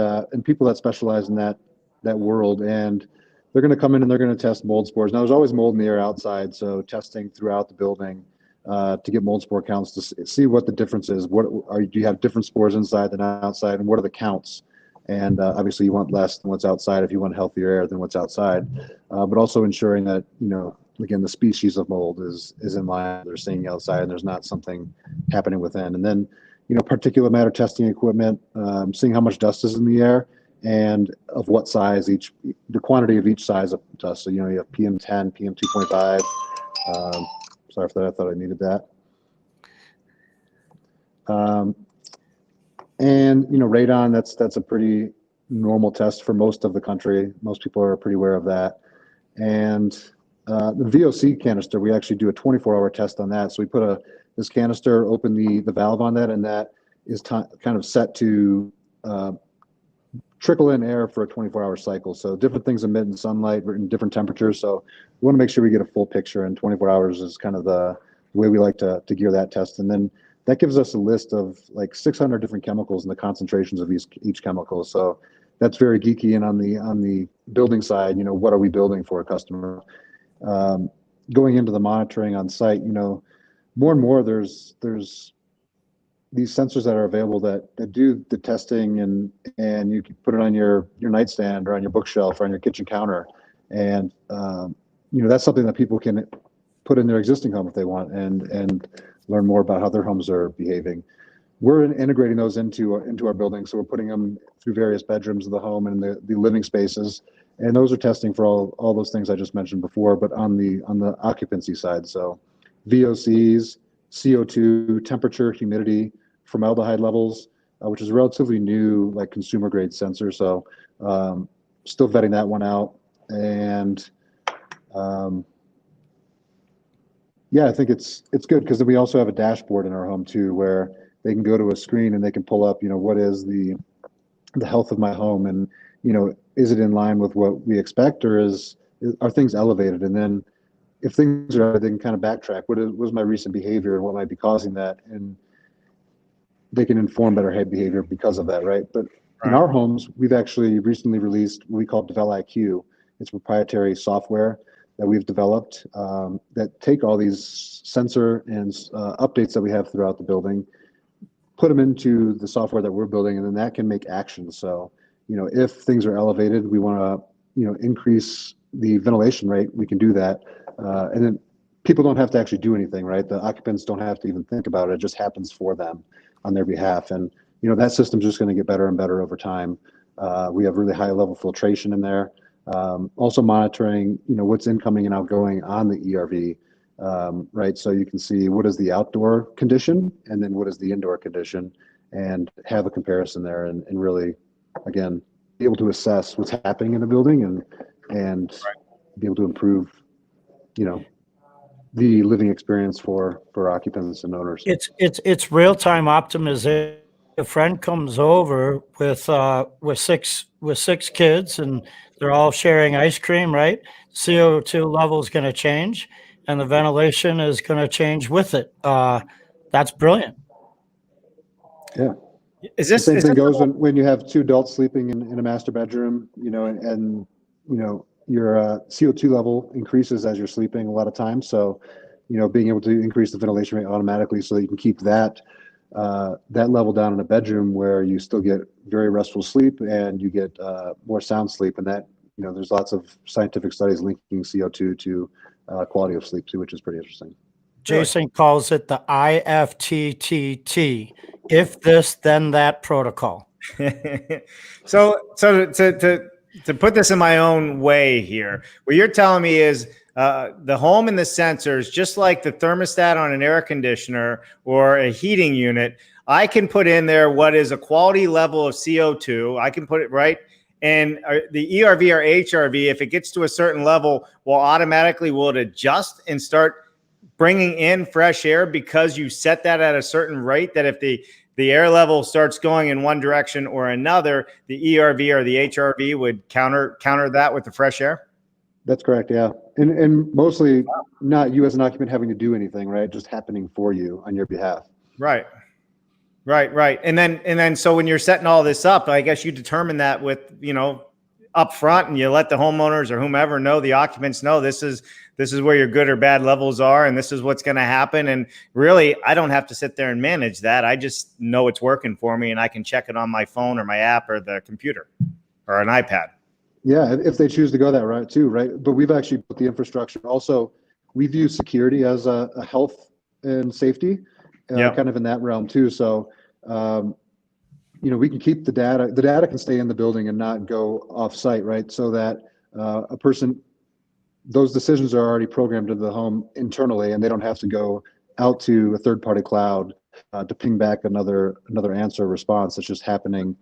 people that specialize in that world, and they're going to come in and they're going to test mold spores. Now, there's always mold in the air outside, so testing throughout the building to get mold spore counts to see what the difference is. Do you have different spores inside than outside, and what are the counts? And obviously, you want less than what's outside if you want healthier air than what's outside, but also ensuring that, again, the species of mold is in line. They're staying outside, and there's not something happening within. And then, particulate matter testing equipment, seeing how much dust is in the air and of what size the quantity of each size of dust. So, you have PM10, PM2.5. Sorry for that. I thought I needed that. And radon, that's a pretty normal test for most of the country. Most people are pretty aware of that. And the VOC canister, we actually do a 24-hour test on that. So we put this canister, open the valve on that, and that is kind of set to trickle in air for a 24-hour cycle. So different things emit in sunlight in different temperatures. So we want to make sure we get a full picture, and 24 hours is kind of the way we like to gear that test. And then that gives us a list of like 600 different chemicals and the concentrations of each chemical. So that's very geeky. And on the building side, what are we building for a customer? Going into the monitoring on site, more and more there's these sensors that are available that do the testing, and you can put it on your nightstand or on your bookshelf or on your kitchen counter. And that's something that people can put in their existing home if they want, and learn more about how their homes are behaving. We're integrating those into our building, so we're putting them through various bedrooms of the home and the living spaces, and those are testing for all those things I just mentioned before, but on the occupancy side. So VOCs, CO2, temperature, humidity, formaldehyde levels, which is a relatively new, like, consumer grade sensor. So still vetting that one out. And yeah, I think it's good because we also have a dashboard in our home too, where they can go to a screen and they can pull up, what is the health of my home, and is it in line with what we expect, or are things elevated? And then if things are, they can kind of backtrack. What was my recent behavior and what might be causing that, and they can inform better head behavior because of that, right? But in our homes, we've actually recently released what we call Dvele IQ. It's proprietary software that we've developed that take all these sensor and updates that we have throughout the building, put them into the software that we're building, and then that can make actions. So, if things are elevated, we want to, increase the ventilation rate, we can do that. And then people don't have to actually do anything, right? The occupants don't have to even think about it. It just happens for them on their behalf. And, that system's just going to get better and better over time. We have really high level filtration in there. Also monitoring, what's incoming and outgoing on the ERV, right? So you can see what is the outdoor condition and then what is the indoor condition, and have a comparison there, and really, again, be able to assess what's happening in the building and be able to improve, the living experience for occupants and owners. It's real-time optimization. A friend comes over with six kids, and they're all sharing ice cream, right? CO2 level is going to change, and the ventilation is going to change with it. That's brilliant. Yeah. Is this the same thing goes when you have two adults sleeping in a master bedroom, and your CO2 level increases as you're sleeping a lot of times. So, being able to increase the ventilation rate automatically so that you can keep that level down in a bedroom where you still get very restful sleep and you get more sound sleep. And that, there's lots of scientific studies linking CO2 to quality of sleep too, which is pretty interesting. Jason calls it the IFTTT. If this, then that protocol. So to put this in my own way here, what you're telling me is the home and the sensors, just like the thermostat on an air conditioner or a heating unit, I can put in there what is a quality level of CO2. I can put it right. And the ERV or HRV, if it gets to a certain level, will it adjust and start bringing in fresh air because you set that at a certain rate, that if the air level starts going in one direction or another, the ERV or the HRV would counter that with the fresh air? That's correct, yeah. And mostly not you as an occupant having to do anything, right? Just happening for you on your behalf. Right. And then so when you're setting all this up, I guess you determine that with, up front and you let the homeowners or whomever know, the occupants know this is where your good or bad levels are, and this is what's going to happen. And really, I don't have to sit there and manage that. I just know it's working for me, and I can check it on my phone or my app or the computer or an iPad. Yeah, if they choose to go that route too, right? But we've actually put the infrastructure. Also, we view security as a health and safety, kind of in that realm too. So, we can keep the data. The data can stay in the building and not go off-site, right? So that those decisions are already programmed into the home internally, and they don't have to go out to a third-party cloud to ping back another answer or response that's just happening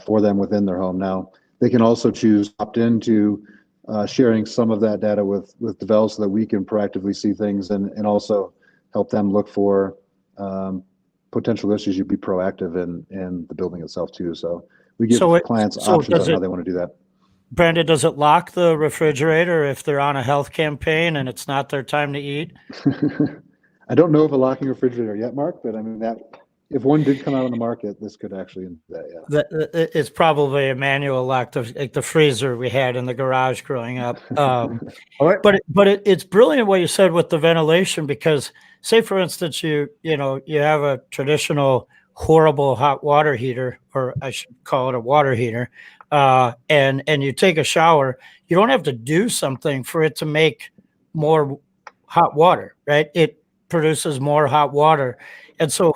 for them within their home. Now, they can also choose opt into sharing some of that data with Dvele so that we can proactively see things and also help them look for potential issues. You'd be proactive in the building itself too. So we give clients options on how they want to do that. Brandon, does it lock the refrigerator if they're on a health campaign and it's not their time to eat? I don't know of a locking refrigerator yet, Mark, but I mean that if one did come out on the market, this could actually do that. Yeah, it's probably a manual lock, like the freezer we had in the garage growing up. But it's brilliant what you said with the ventilation, because say for instance you have a traditional horrible hot water heater, or I should call it a water heater, and you take a shower. You don't have to do something for it to make more hot water, right? It produces more hot water, and so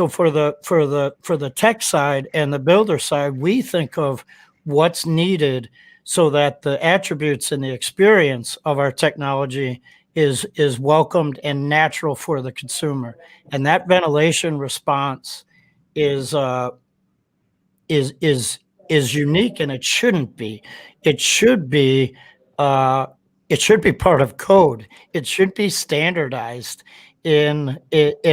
for the tech side and the builder side, we think of what's needed so that the attributes and the experience of our technology is welcomed and natural for the consumer. And that ventilation response is unique, and it shouldn't be. It should be part of code. It should be standardized in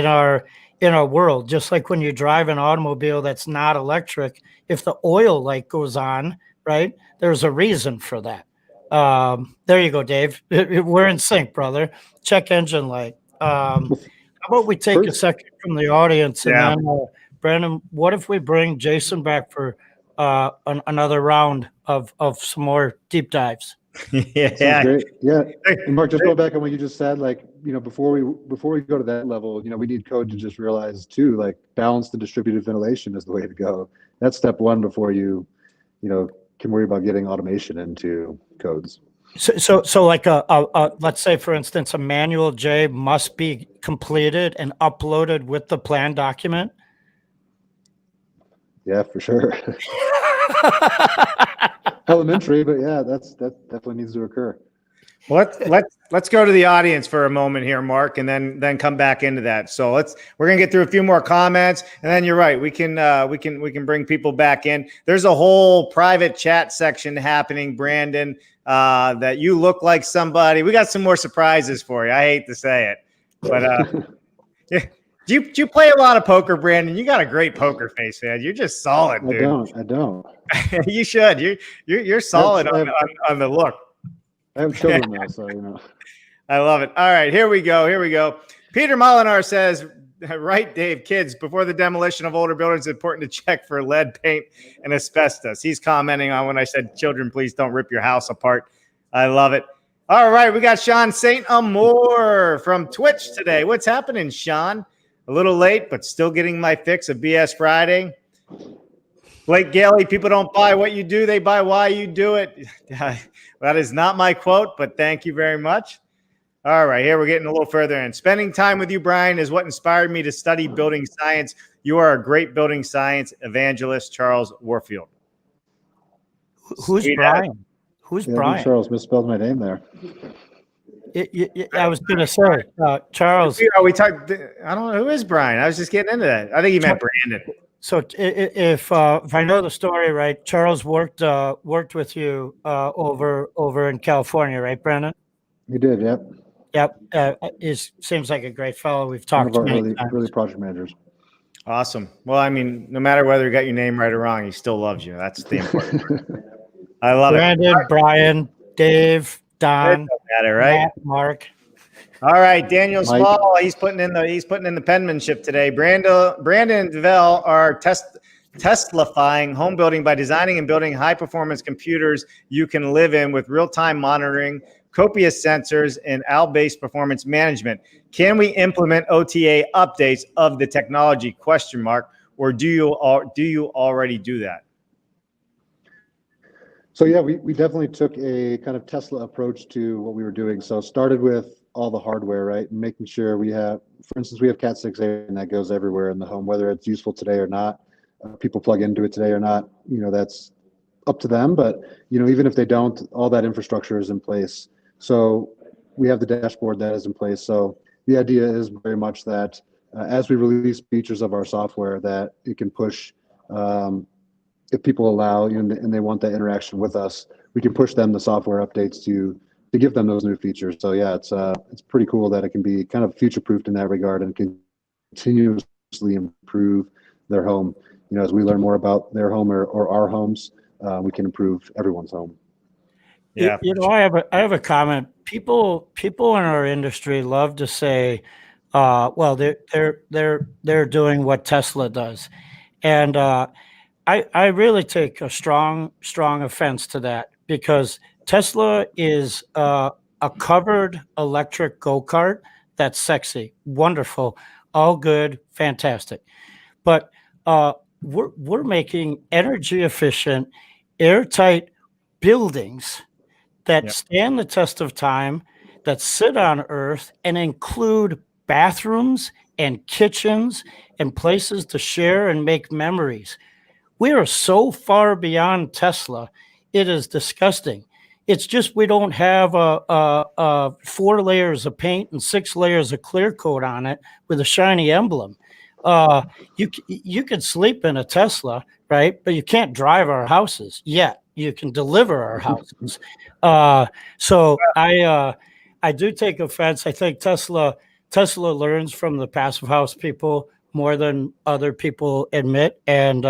our world. Just like when you drive an automobile that's not electric, if the oil light goes on, right, there's a reason for that. There you go, Dave. We're in sync, brother. Check engine light. How about we take a second from the audience, and then Brandon, what if we bring Jason back for another round of some more deep dives? Yeah, great. Yeah, and Mark, just go back on what you just said. Like, before we go to that level, we need code to just realize too, like, balance the distributed ventilation is the way to go. That's step one before you can worry about getting automation into codes. So like let's say for instance, a manual J must be completed and uploaded with the plan document. Yeah, for sure. Elementary, but yeah, that definitely needs to occur. Let's go to the audience for a moment here, Mark, and then come back into that. So we're gonna get through a few more comments, and then you're right. We can bring people back in. There's a whole private chat section happening, Brandon. That you look like somebody. We got some more surprises for you. I hate to say it, but do you play a lot of poker, Brandon? You got a great poker face, man. You're just solid, dude. I don't. You should. You're solid on the look. I have children now, so I love it. All right, here we go. Peter Molinar says, right, Dave, kids, before the demolition of older buildings, it's important to check for lead paint and asbestos. He's commenting on when I said, children, please don't rip your house apart. I love it. All right, we got Sean St. Amour from Twitch today. What's happening, Sean? A little late, but still getting my fix of BS Friday. Blake Gailey, people don't buy what you do, they buy why you do it. That is not my quote, but thank you very much. All right, here we're getting a little further in. Spending time with you, Brian, is what inspired me to study building science. You are a great building science evangelist, Charles Warfield. Who's Brian? Who's Brian? Charles misspelled my name there. I was going to say, Charles. We talked. I don't know who is Brian. I was just getting into that. I think he meant Brandon. So if I know the story right, Charles worked with you over in California, right, Brandon? He did, yep. Yep. He seems like a great fellow. We've talked to many times. Early project managers. Awesome. Well, I mean, no matter whether you got your name right or wrong, he still loves you. That's the important part. I love Brandon, it. Brian, Dave, Don, matter, right? Matt, Mark. All right, Daniel Small, he's putting in the penmanship today. Brandon and Dvele are Teslafying home building by designing and building high-performance computers you can live in with real-time monitoring, copious sensors, and owl-based performance management. Can we implement OTA updates of the technology? Question mark. Or do you already do that? So yeah, we definitely took a kind of Tesla approach to what we were doing. So started with all the hardware, right? And making sure we have, for instance, we have Cat 6a and that goes everywhere in the home, whether it's useful today or not. People plug into it today or not, that's up to them. But, even if they don't, all that infrastructure is in place. So we have the dashboard that is in place. So the idea is very much that as we release features of our software, that it can push, if people allow and they want that interaction with us, we can push them the software updates to give them those new features. So yeah, it's pretty cool that it can be kind of future-proofed in that regard and continuously improve their home. As we learn more about their home or our homes, we can improve everyone's home. Yeah, I have a comment. People in our industry love to say, well, they're doing what Tesla does, and I really take a strong offense to that, because Tesla is a covered electric go-kart that's sexy, wonderful, all good, fantastic, but we're making energy efficient, airtight buildings that stand the test of time, that sit on Earth, and include bathrooms and kitchens and places to share and make memories. We are so far beyond Tesla. It is disgusting. It's just we don't have 4 layers of paint and 6 layers of clear coat on it with a shiny emblem. You can sleep in a Tesla, right? But you can't drive our houses yet. You can deliver our houses. So I do take offense. I think Tesla learns from the passive house people more than other people admit. And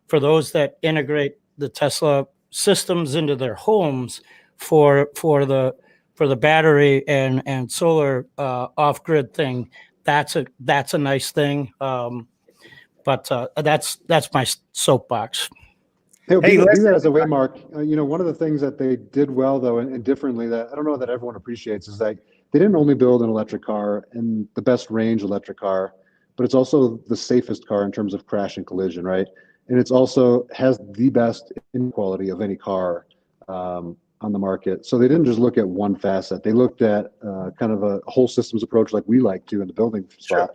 for those that integrate the Tesla systems into their homes for the battery and solar off-grid thing, that's a nice thing. But that's my soapbox. Hey, do that as a way, Mark. One of the things that they did well, though, and differently, that I don't know that everyone appreciates, is that they didn't only build an electric car and the best range electric car, but it's also the safest car in terms of crash and collision, right? And it's also has the best in quality of any car on the market. So they didn't just look at one facet. They looked at kind of a whole systems approach like we like to in the building spot.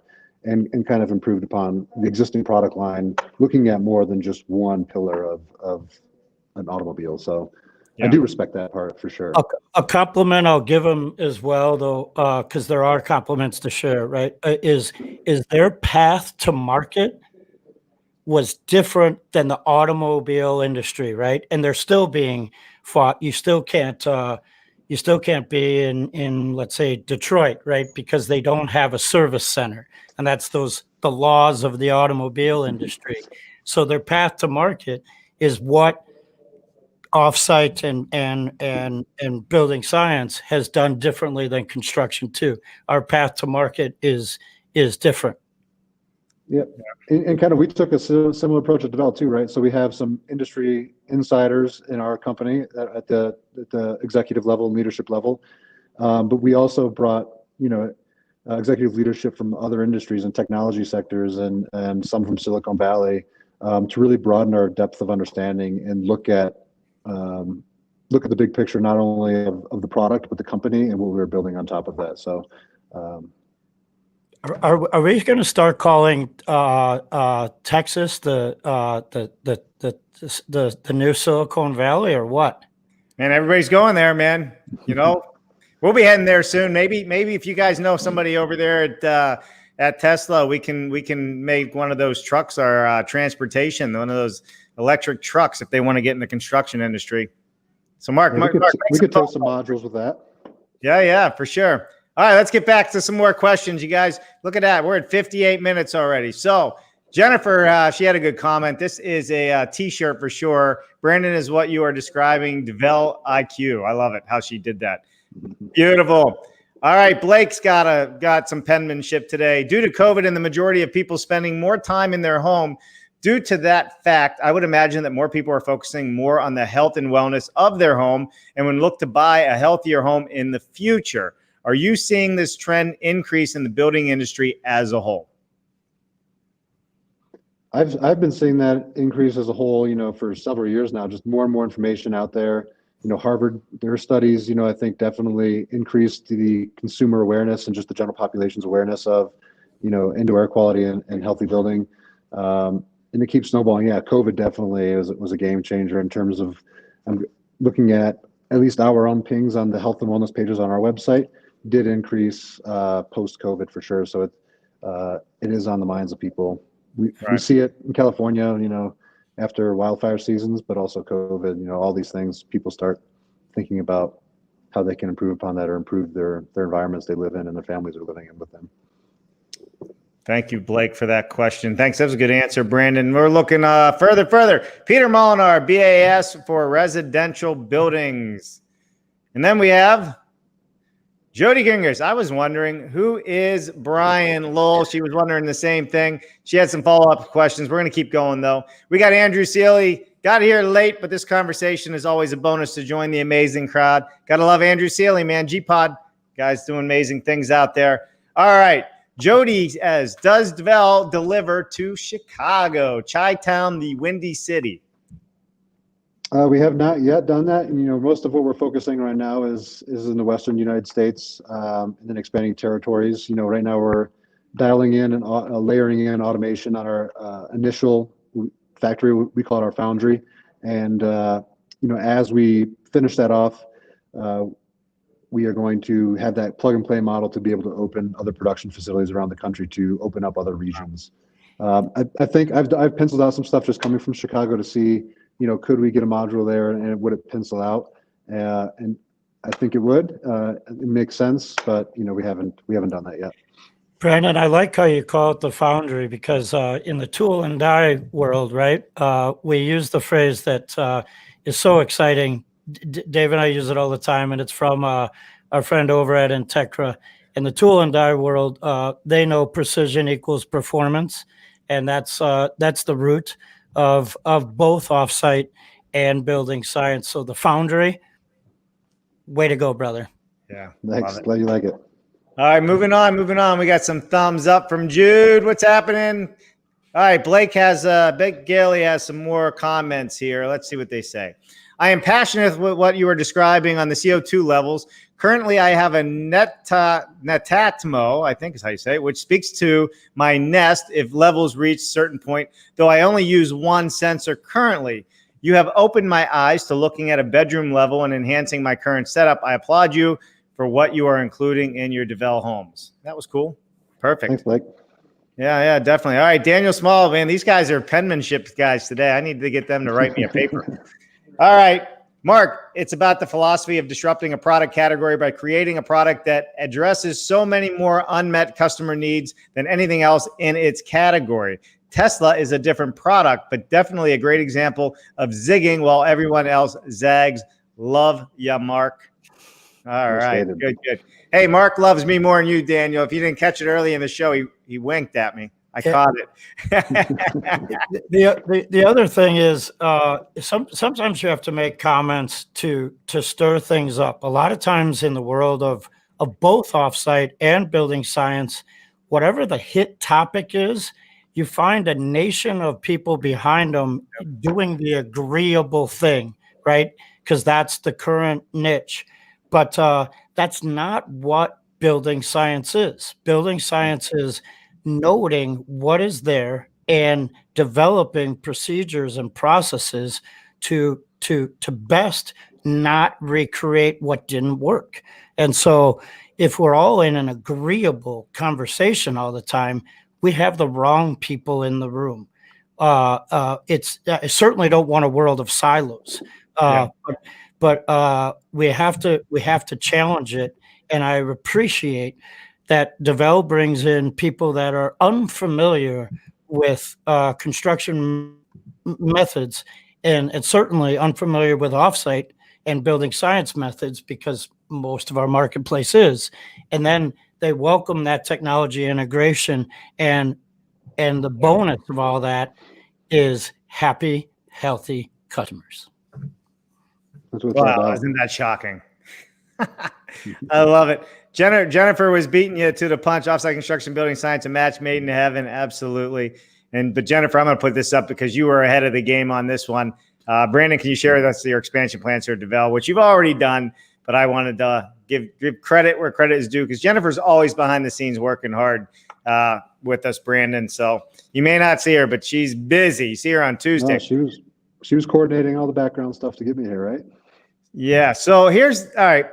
And kind of improved upon the existing product line, looking at more than just one pillar of an automobile. So I do respect that part for sure. A compliment I'll give them as well, though, because there are compliments to share, right? Is their path to market was different than the automobile industry, right? And they're still being fought. You still can't be in let's say Detroit, right? Because they don't have a service center. And that's the laws of the automobile industry. So their path to market is what OffSite and building science has done differently than construction too. Our path to market is different. Yeah, and kind of we took a similar approach at Dvele too, right? So we have some industry insiders in our company at the executive level and leadership level, but we also brought executive leadership from other industries and technology sectors and some from Silicon Valley to really broaden our depth of understanding and look at the big picture, not only of the product but the company and what we were building on top of that. So. Are we going to start calling Texas the new Silicon Valley or what? Man, everybody's going there, man. We'll be heading there soon. Maybe if you guys know somebody over there at Tesla, we can make one of those trucks our transportation, one of those electric trucks if they want to get in the construction industry. So Mark, we could tow some modules with that. Yeah, for sure. All right, let's get back to some more questions, you guys. Look at that. We're at 58 minutes already. So Jennifer, she had a good comment. This is a T-shirt for sure. Brandon is what you are describing. Dvele IQ. I love it, how she did that. Beautiful. All right, Blake's got some penmanship today. Due to COVID and the majority of people spending more time in their home, Due to that fact, I would imagine that more people are focusing more on the health and wellness of their home and would look to buy a healthier home in the future. Are you seeing this trend increase in the building industry as a whole? I've been seeing that increase as a whole, for several years now, just more and more information out there. Harvard, their studies, I think definitely increased the consumer awareness and just the general population's awareness of, indoor air quality and healthy building. And it keeps snowballing. Yeah, COVID definitely was a game changer in terms of looking at least our own pings on the health and wellness pages on our website did increase post-COVID for sure. So it is on the minds of people. We see it in California, after wildfire seasons, but also COVID, all these things, people start thinking about how they can improve upon that or improve their environments they live in and their families are living in with them. Thank you, Blake, for that question. Thanks. That was a good answer, Brandon. We're looking further. Peter Molinar, BAS for residential buildings. And then we have Jody Gingers. I was wondering, who is Brian Lowell? She was wondering the same thing. She had some follow-up questions. We're going to keep going, though. We got Andrew Seeley. Got here late, but this conversation is always a bonus to join the amazing crowd. Got to love Andrew Seeley, man. G-Pod. Guys doing amazing things out there. All right. Jody says, does Dvele deliver to Chicago, Chi-Town, the Windy City? We have not yet done that. And, most of what we're focusing right now is in the Western United States and then expanding territories. Right now we're dialing in and layering in automation on our initial factory. We call it our foundry. And, as we finish that off, we are going to have that plug and play model to be able to open other production facilities around the country to open up other regions. I think I've penciled out some stuff just coming from Chicago to see, could we get a module there and would it pencil out? And I think it would. It makes sense, but we haven't done that yet. Brandon, I like how you call it the foundry because in the tool and die world, right? We use the phrase that is so exciting. Dave and I use it all the time, and it's from our friend over at Integra. In the tool and die world, they know precision equals performance, and that's the root of both offsite and building science. So the foundry, way to go, brother. Yeah, thanks. Glad you like it. All right, moving on. We got some thumbs up from Jude. What's happening? All right, Blake Gailey has some more comments here. Let's see what they say. I am passionate with what you are describing on the CO2 levels. Currently, I have a Netatmo, I think is how you say it, which speaks to my nest if levels reach a certain point, though I only use one sensor currently. You have opened my eyes to looking at a bedroom level and enhancing my current setup. I applaud you for what you are including in your Dvele homes. That was cool. Perfect. Thanks, Blake. Yeah, definitely. All right, Daniel Small, man, these guys are penmanship guys today. I need to get them to write me a paper. All right, Mark, it's about the philosophy of disrupting a product category by creating a product that addresses so many more unmet customer needs than anything else in its category. Tesla is a different product, but definitely a great example of zigging while everyone else zags. Love ya, Mark. All right, good. Hey, Mark loves me more than you, Daniel. If you didn't catch it early in the show, he winked at me. I caught it. The other thing is sometimes you have to make comments to stir things up. A lot of times in the world of both offsite and building science, whatever the hit topic is, you find a nation of people behind them doing the agreeable thing, right? Because that's the current niche. But that's not what building science is. Building science is noting what is there and developing procedures and processes to best not recreate what didn't work. And so if we're all in an agreeable conversation all the time, we have the wrong people in the room. I certainly don't want a world of silos, but we have to challenge it. And I appreciate that Dvele brings in people that are unfamiliar with construction methods and certainly unfamiliar with offsite and building science methods, because most of our marketplace is. And then they welcome that technology integration, and the bonus of all that is happy, healthy customers. That's what it's all Wow, about. isn't that shocking? I love it. Jennifer was beating you to the punch. Offsite construction, building science, a match made in heaven. Absolutely. But Jennifer, I'm going to put this up because you were ahead of the game on this one. Brandon, can you share with us your expansion plans for Dvele, which you've already done, but I wanted to give credit where credit is due because Jennifer's always behind the scenes working hard with us, Brandon. So you may not see her, but she's busy. You see her on Tuesday. No, she was coordinating all the background stuff to get me here, right? Yeah. So here's all right.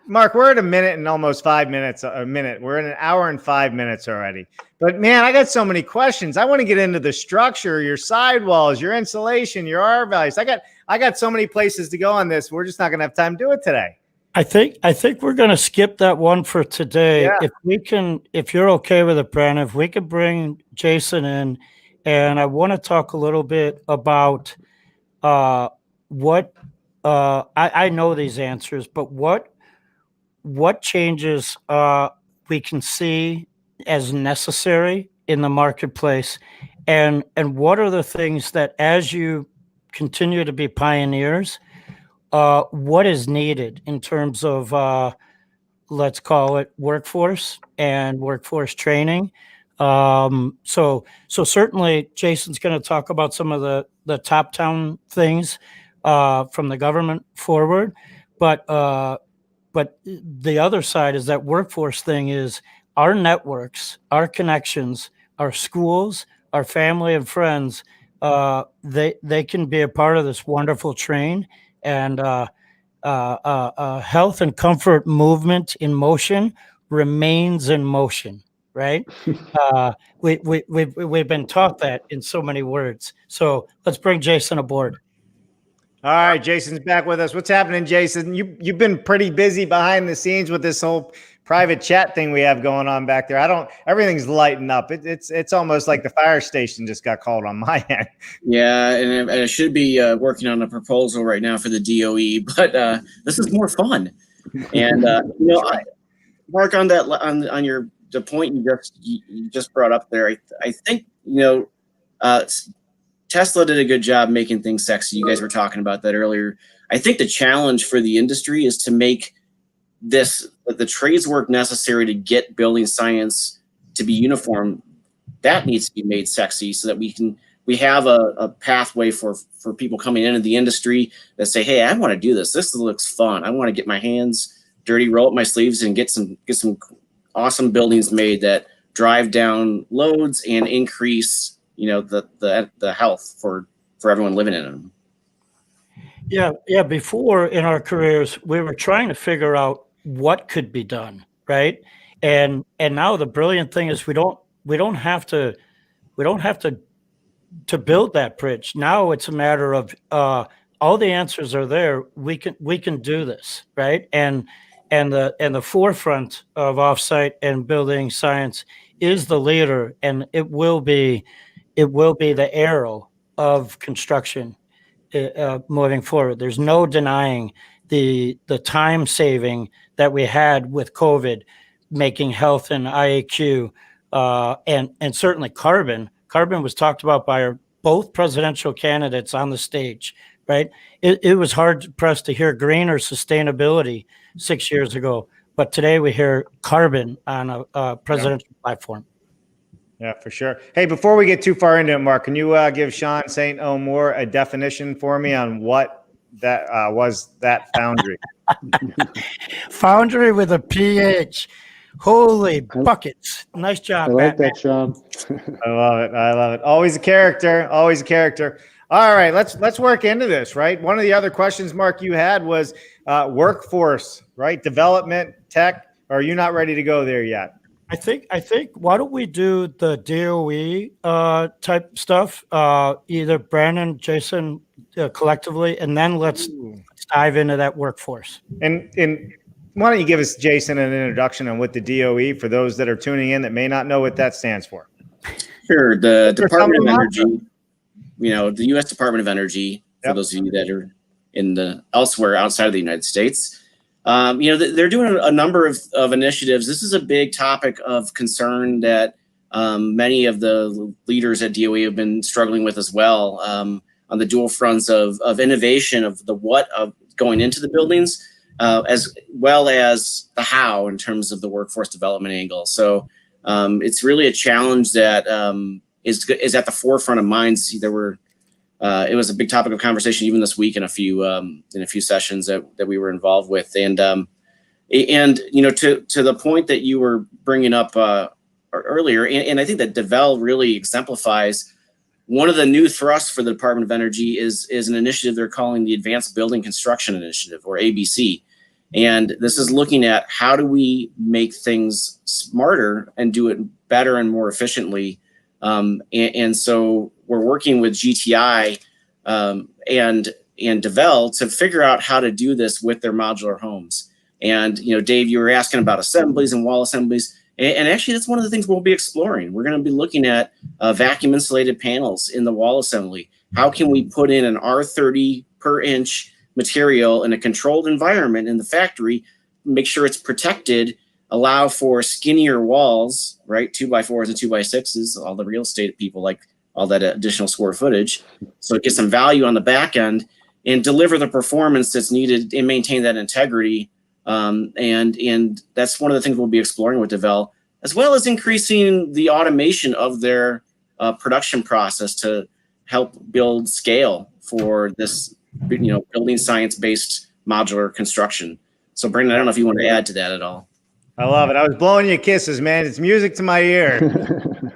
Mark, we're at a minute and almost 5 minutes. A minute. We're in an hour and 5 minutes already. But man, I got so many questions. I want to get into the structure, your sidewalls, your insulation, your R values. I got so many places to go on this. We're just not going to have time to do it today. I think we're going to skip that one for today. Yeah. If you're okay with it, Brandon, if we could bring Jason in, and I want to talk a little bit about what I know these answers, but what changes we can see as necessary in the marketplace, and what are the things that, as you continue to be pioneers, what is needed in terms of let's call it workforce and workforce training. So certainly Jason's going to talk about some of the top down things from the government forward, but the other side is that workforce thing is our networks, our connections, our schools, our family and friends. They can be a part of this wonderful train, and health and comfort movement in motion remains in motion, right? We've been taught that in so many words. So let's bring Jason aboard. All right, Jason's back with us. What's happening, Jason? You've been pretty busy behind the scenes with this whole private chat thing we have going on back there. Everything's lighting up. It's almost like the fire station just got called on my end. Yeah, and I should be working on a proposal right now for the DOE, but this is more fun. And Mark, on that, on your the point you just brought up there, I think Tesla did a good job making things sexy. You guys were talking about that earlier. I think the challenge for the industry is to make the trades work necessary to get building science to be uniform. That needs to be made sexy so that we have a pathway for people coming into the industry that say, hey, I want to do this. This looks fun. I want to get my hands dirty, roll up my sleeves, and get some awesome buildings made that drive down loads and increase the health for everyone living in them. Yeah. Before in our careers, we were trying to figure out what could be done, right? And now the brilliant thing is we don't have to build that bridge. Now it's a matter of all the answers are there. We can do this, right? And the forefront of offsite and building science is the leader, and it will be the arrow of construction moving forward. There's no denying the time saving that we had with COVID, making health and IAQ, and certainly carbon. Carbon was talked about by both presidential candidates on the stage, right? It was hard pressed to hear green or sustainability 6 years ago, but today we hear carbon on a presidential platform. Yeah, for sure. Hey, before we get too far into it, Mark, can you give Sean St. Omer a definition for me on what that was, that foundry? Foundry with a PH. Holy buckets. Nice job. I like Batman. that, Sean. I love it. Always a character. All right, let's work into this, right? One of the other questions, Mark, you had was workforce, right? Development, tech. Or are you not ready to go there yet? I think why don't we do the DOE type stuff, either Brandon, Jason, collectively, and then let's dive into that workforce. And why don't you give us, Jason, an introduction on what the DOE, for those that are tuning in that may not know what that stands for? Sure. The Department of Energy, the U.S. Department of Energy, for those of you that are elsewhere outside of the United States. They're doing a number of initiatives. This is a big topic of concern that many of the leaders at DOE have been struggling with as well, on the dual fronts of innovation, of the what of going into the buildings, as well as the how in terms of the workforce development angle. So it's really a challenge that is at the forefront of minds. There were it was a big topic of conversation even this week in a few sessions that we were involved with, and you know, to the point that you were bringing up earlier, and I think that Dvele really exemplifies one of the new thrusts for the Department of Energy is an initiative they're calling the Advanced Building Construction Initiative, or ABC. And this is looking at how do we make things smarter and do it better and more efficiently. And so we're working with GTI and Dvele to figure out how to do this with their modular homes. And, you know, Dave, you were asking about assemblies and wall assemblies. And actually, that's one of the things we'll be exploring. We're going to be looking at vacuum insulated panels in the wall assembly. How can we put in an R30 per inch material in a controlled environment in the factory, make sure it's protected, allow for skinnier walls, right? 2x4s and 2x6s, all the real estate people like all that additional square footage. So it gets some value on the back end and deliver the performance that's needed and maintain that integrity. And that's one of the things we'll be exploring with Dvele, as well as increasing the automation of their production process to help build scale for this, you know, building science-based modular construction. So Brandon, I don't know if you want to add to that at all. I love it. I was blowing you kisses, man. It's music to my ear.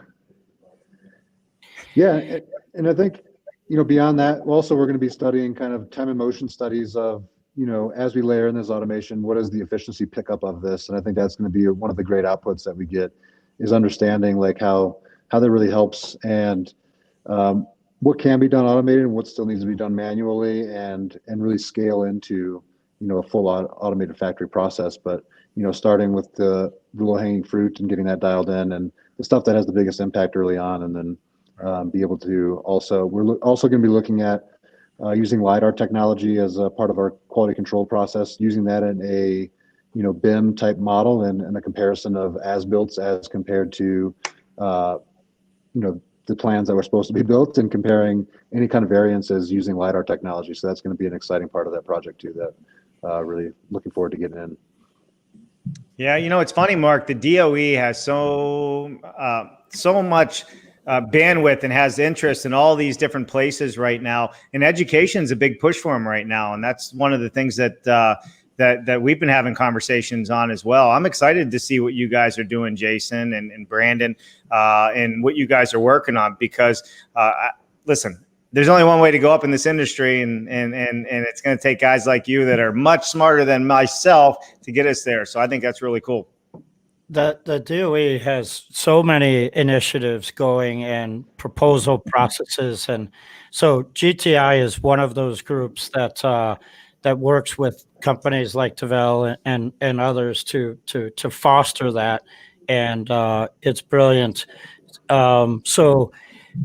Yeah, and I think, you know, beyond that, also we're going to be studying kind of time and motion studies of, you know, as we layer in this automation, what is the efficiency pickup of this? And I think that's going to be one of the great outputs that we get, is understanding like how that really helps, and what can be done automated and what still needs to be done manually, and really scale into, you know, a full automated factory process. But, you know, starting with the low hanging fruit and getting that dialed in, and the stuff that has the biggest impact early on, and then be able to also, we're also going to be looking at using LiDAR technology as a part of our quality control process, using that in a, you know, BIM type model, and a comparison of as-built as compared to, you know, the plans that were supposed to be built, and comparing any kind of variances using LiDAR technology. So that's going to be an exciting part of that project too, that really looking forward to getting in. Yeah, you know, it's funny, Mark, the DOE has so much bandwidth and has interest in all these different places right now. And education is a big push for them right now. And that's one of the things that that we've been having conversations on as well. I'm excited to see what you guys are doing, Jason and Brandon, and what you guys are working on, because listen, there's only one way to go up in this industry, and it's going to take guys like you that are much smarter than myself to get us there. So I think that's really cool. The DOE has so many initiatives going and proposal processes, and so GTI is one of those groups that works with companies like Dvele and others to foster that, and it's brilliant. So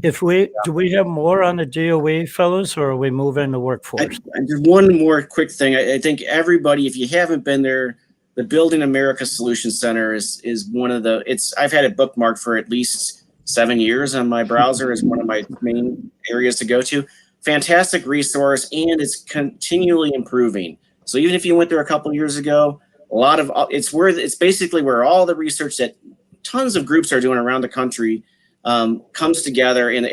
do we have more on the DOE, fellas, or are we moving to workforce? Just one more quick thing. I think everybody, if you haven't been there, the Building America Solutions Center is one of the, I've had it bookmarked for at least 7 years on my browser as one of my main areas to go to. Fantastic resource, and it's continually improving. So even if you went there a couple of years ago, it's basically where all the research that tons of groups are doing around the country comes together in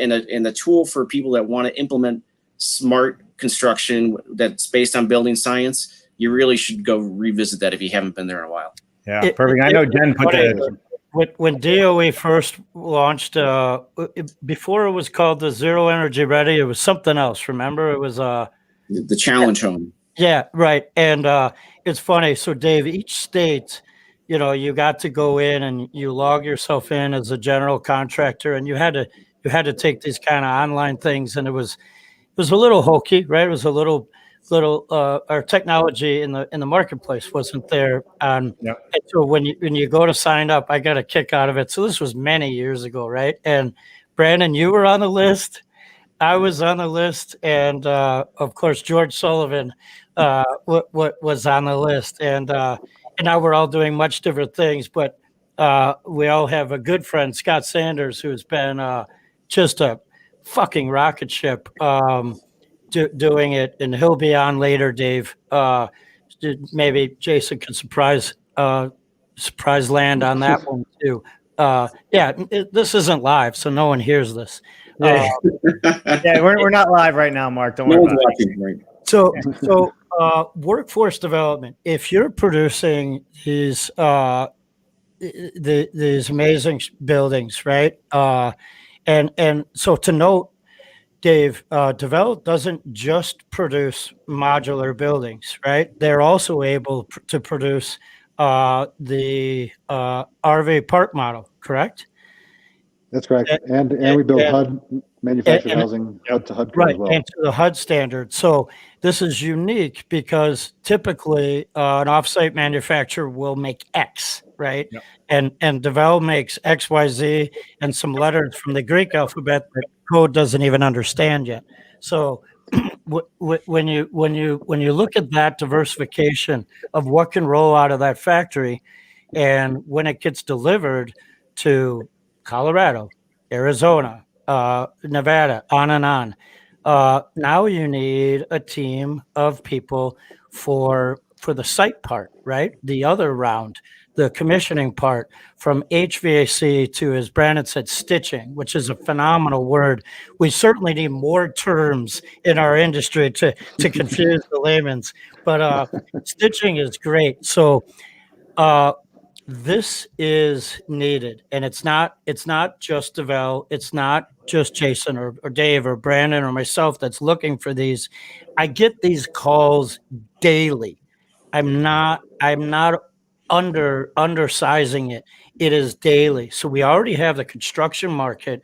a tool for people that want to implement smart construction that's based on building science. You really should go revisit that if you haven't been there in a while. Yeah, perfect. I know Jen put that. When DOE first launched, before it was called the Zero Energy Ready, it was something else. Remember, it was the Challenge Home. Yeah, right. And it's funny. So, Dave, each state, you know, you got to go in and you log yourself in as a general contractor, and you had to take these kind of online things, and it was a little hokey, right? It was a little our technology in the marketplace wasn't there. And so when you go to sign up, I got a kick out of it. So this was many years ago, right? And Brandon, you were on the list. I was on the list, and of course George Sullivan was on the list, and now we're all doing much different things. But we all have a good friend, Scott Sanders, who's been just a fucking rocket ship doing it, and he'll be on later, Dave. Maybe Jason could surprise land on that one too. This isn't live, so no one hears this. Yeah, we're not live right now, Mark. Don't worry about it. So workforce development. If you're producing these amazing buildings, right? And so to note, Dave, Dvele doesn't just produce modular buildings, right? They're also able to produce the RV park model, correct? That's correct. And we build HUD, manufactured housing, HUD to HUD code as well. And to the HUD standard. So this is unique because typically an offsite manufacturer will make X, right? Yep. And Dvele makes X, Y, Z, and some letters from the Greek alphabet that code doesn't even understand yet. So when you look at that diversification of what can roll out of that factory, and when it gets delivered to Colorado, Arizona, Nevada, on and on. Now you need a team of people for the site part, right? The other round, the commissioning part, from HVAC to, as Brandon said, stitching, which is a phenomenal word. We certainly need more terms in our industry to confuse the layman's, but stitching is great. So this is needed, and it's not just Dvele, it's not just Jason or Dave or Brandon or myself that's looking for these. I get these calls daily. I'm not undersizing it. It is daily. So we already have the construction market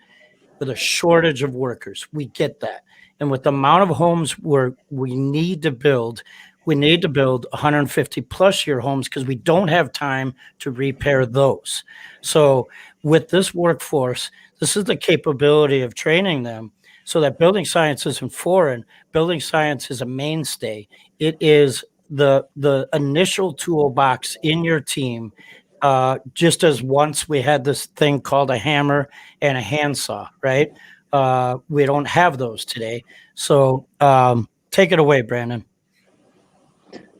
with a shortage of workers. We get that. And with the amount of homes we need to build 150 plus year homes because we don't have time to repair those. So with this workforce, this is the capability of training them so that building science isn't foreign. Building science is a mainstay. It is the initial toolbox in your team. Just as once we had this thing called a hammer and a handsaw, right? We don't have those today. So take it away, Brandon.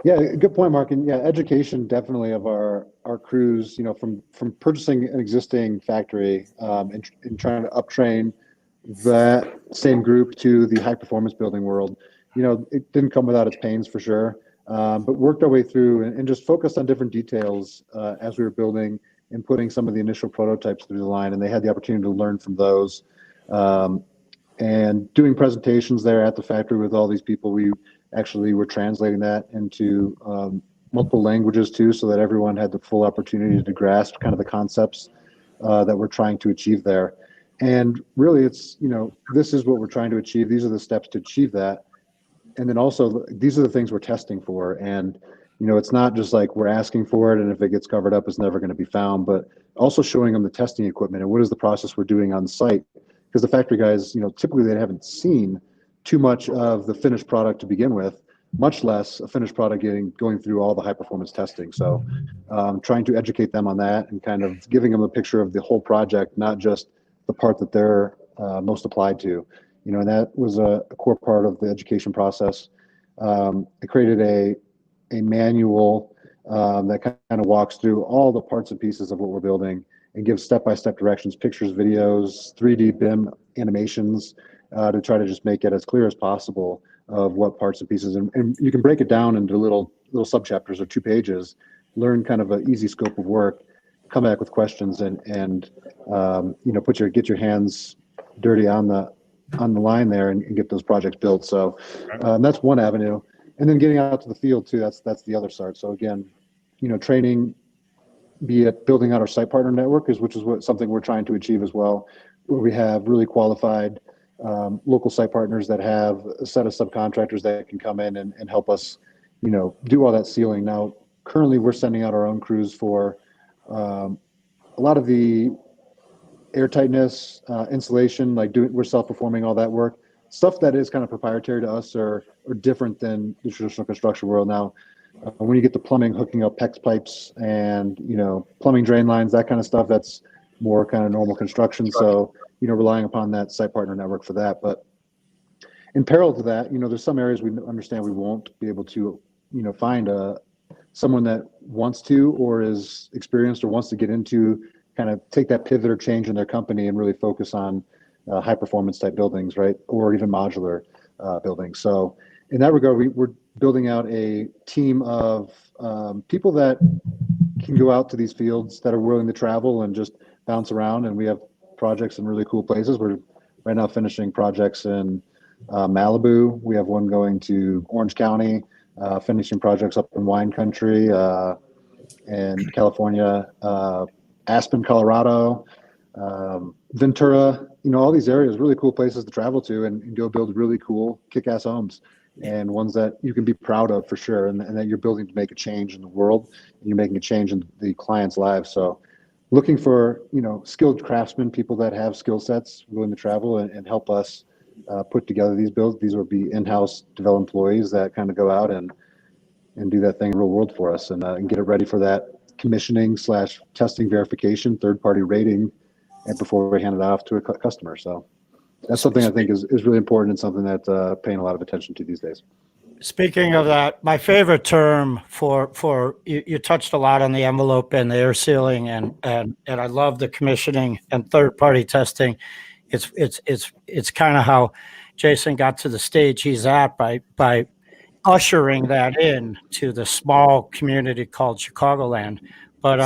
Yeah, good point, Mark. And yeah, education definitely of our crews, from purchasing an existing factory and trying to uptrain that same group to the high performance building world. It didn't come without its pains for sure, but worked our way through and just focused on different details as we were building and putting some of the initial prototypes through the line. And they had the opportunity to learn from those and doing presentations there at the factory with all these people. We actually were translating that into multiple languages too, so that everyone had the full opportunity to grasp kind of the concepts that we're trying to achieve there. And really it's, this is what we're trying to achieve. These are the steps to achieve that. And then also these are the things we're testing for. And, it's not just like we're asking for it, and if it gets covered up, it's never going to be found, but also showing them the testing equipment and what is the process we're doing on site. Because the factory guys, typically they haven't seen too much of the finished product to begin with, much less a finished product going through all the high performance testing. So trying to educate them on that and kind of giving them a picture of the whole project, not just the part that they're most applied to. And that was a core part of the education process. I created a manual that kind of walks through all the parts and pieces of what we're building and gives step-by-step directions, pictures, videos, 3D BIM animations, to try to just make it as clear as possible of what parts and pieces. And you can break it down into little sub-chapters or 2 pages, learn kind of an easy scope of work, come back with questions and get your hands dirty on the line there and get those projects built. So that's one avenue. And then getting out to the field too, that's the other side. So again, training, be it building out our site partner network, which is something we're trying to achieve as well, where we have really qualified local site partners that have a set of subcontractors that can come in and help us, do all that sealing. Now, currently we're sending out our own crews for a lot of the airtightness, insulation, we're self-performing all that work, stuff that is kind of proprietary to us or different than the traditional construction world. Now, When you get to plumbing, hooking up PEX pipes and, plumbing drain lines, that kind of stuff, that's more kind of normal construction. So, relying upon that site partner network for that. But in parallel to that, there's some areas we understand we won't be able to, find someone that wants to or is experienced or wants to get into, kind of take that pivot or change in their company and really focus on high performance type buildings, right? Or even modular buildings. So in that regard, we're building out a team of people that can go out to these fields, that are willing to travel and just bounce around. And we have projects in really cool places. We're right now finishing projects in Malibu. We have one going to Orange County, finishing projects up in wine country and California, Aspen, Colorado, Ventura, all these areas, really cool places to travel to and go build really cool kick-ass homes, and ones that you can be proud of for sure, and that you're building to make a change in the world, and you're making a change in the clients' lives. So looking for, skilled craftsmen, people that have skill sets, willing to travel and help us put together these builds. These will be in-house Dvele employees that kind of go out and do that thing in real world for us, and get it ready for that commissioning / testing, verification, third-party rating, and before we hand it off to a customer. So that's something I think is really important, and something that paying a lot of attention to these days. Speaking of that, my favorite term for you touched a lot on the envelope and the air sealing, and I love the commissioning and third-party testing. It's kind of how Jason got to the stage he's at by ushering that in to the small community called Chicagoland. But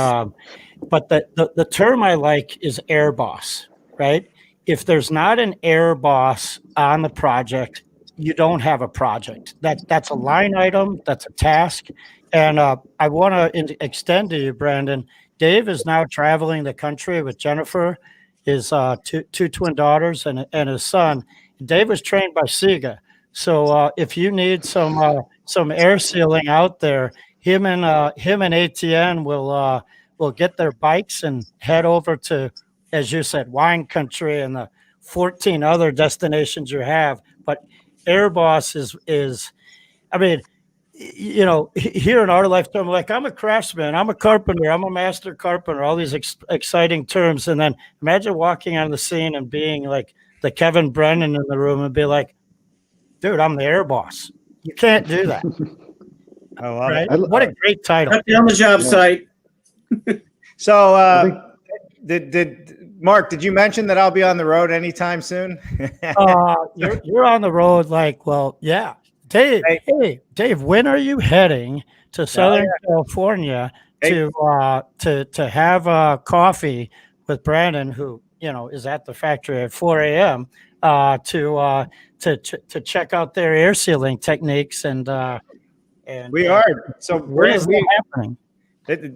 the term I like is air boss, right? If there's not an air boss on the project, you don't have a project. That's a line item, that's a task. And I want to extend to you, Brandon. Dave is now traveling the country with Jennifer, his two twin daughters, and his son. Dave was trained by SIGA. So if you need some air sealing out there, him and ATN will get their bikes and head over to, as you said, wine country and the 14 other destinations you have. But Airboss is, I mean, here in our lifetime, like, I'm a craftsman, I'm a carpenter, I'm a master carpenter, all these exciting terms. And then imagine walking on the scene and being like the Kevin Brennan in the room and be like, dude, I'm the air boss. You can't do that. I love right? it. What a great title. On the job site. So did Mark, did you mention that I'll be on the road anytime soon? You're on the road, like, well, yeah. Dave, hey, Dave, when are you heading to Southern California to have coffee with Brandon, who is at the factory at 4 a.m. To check out their air sealing techniques and we are. So where is that happening?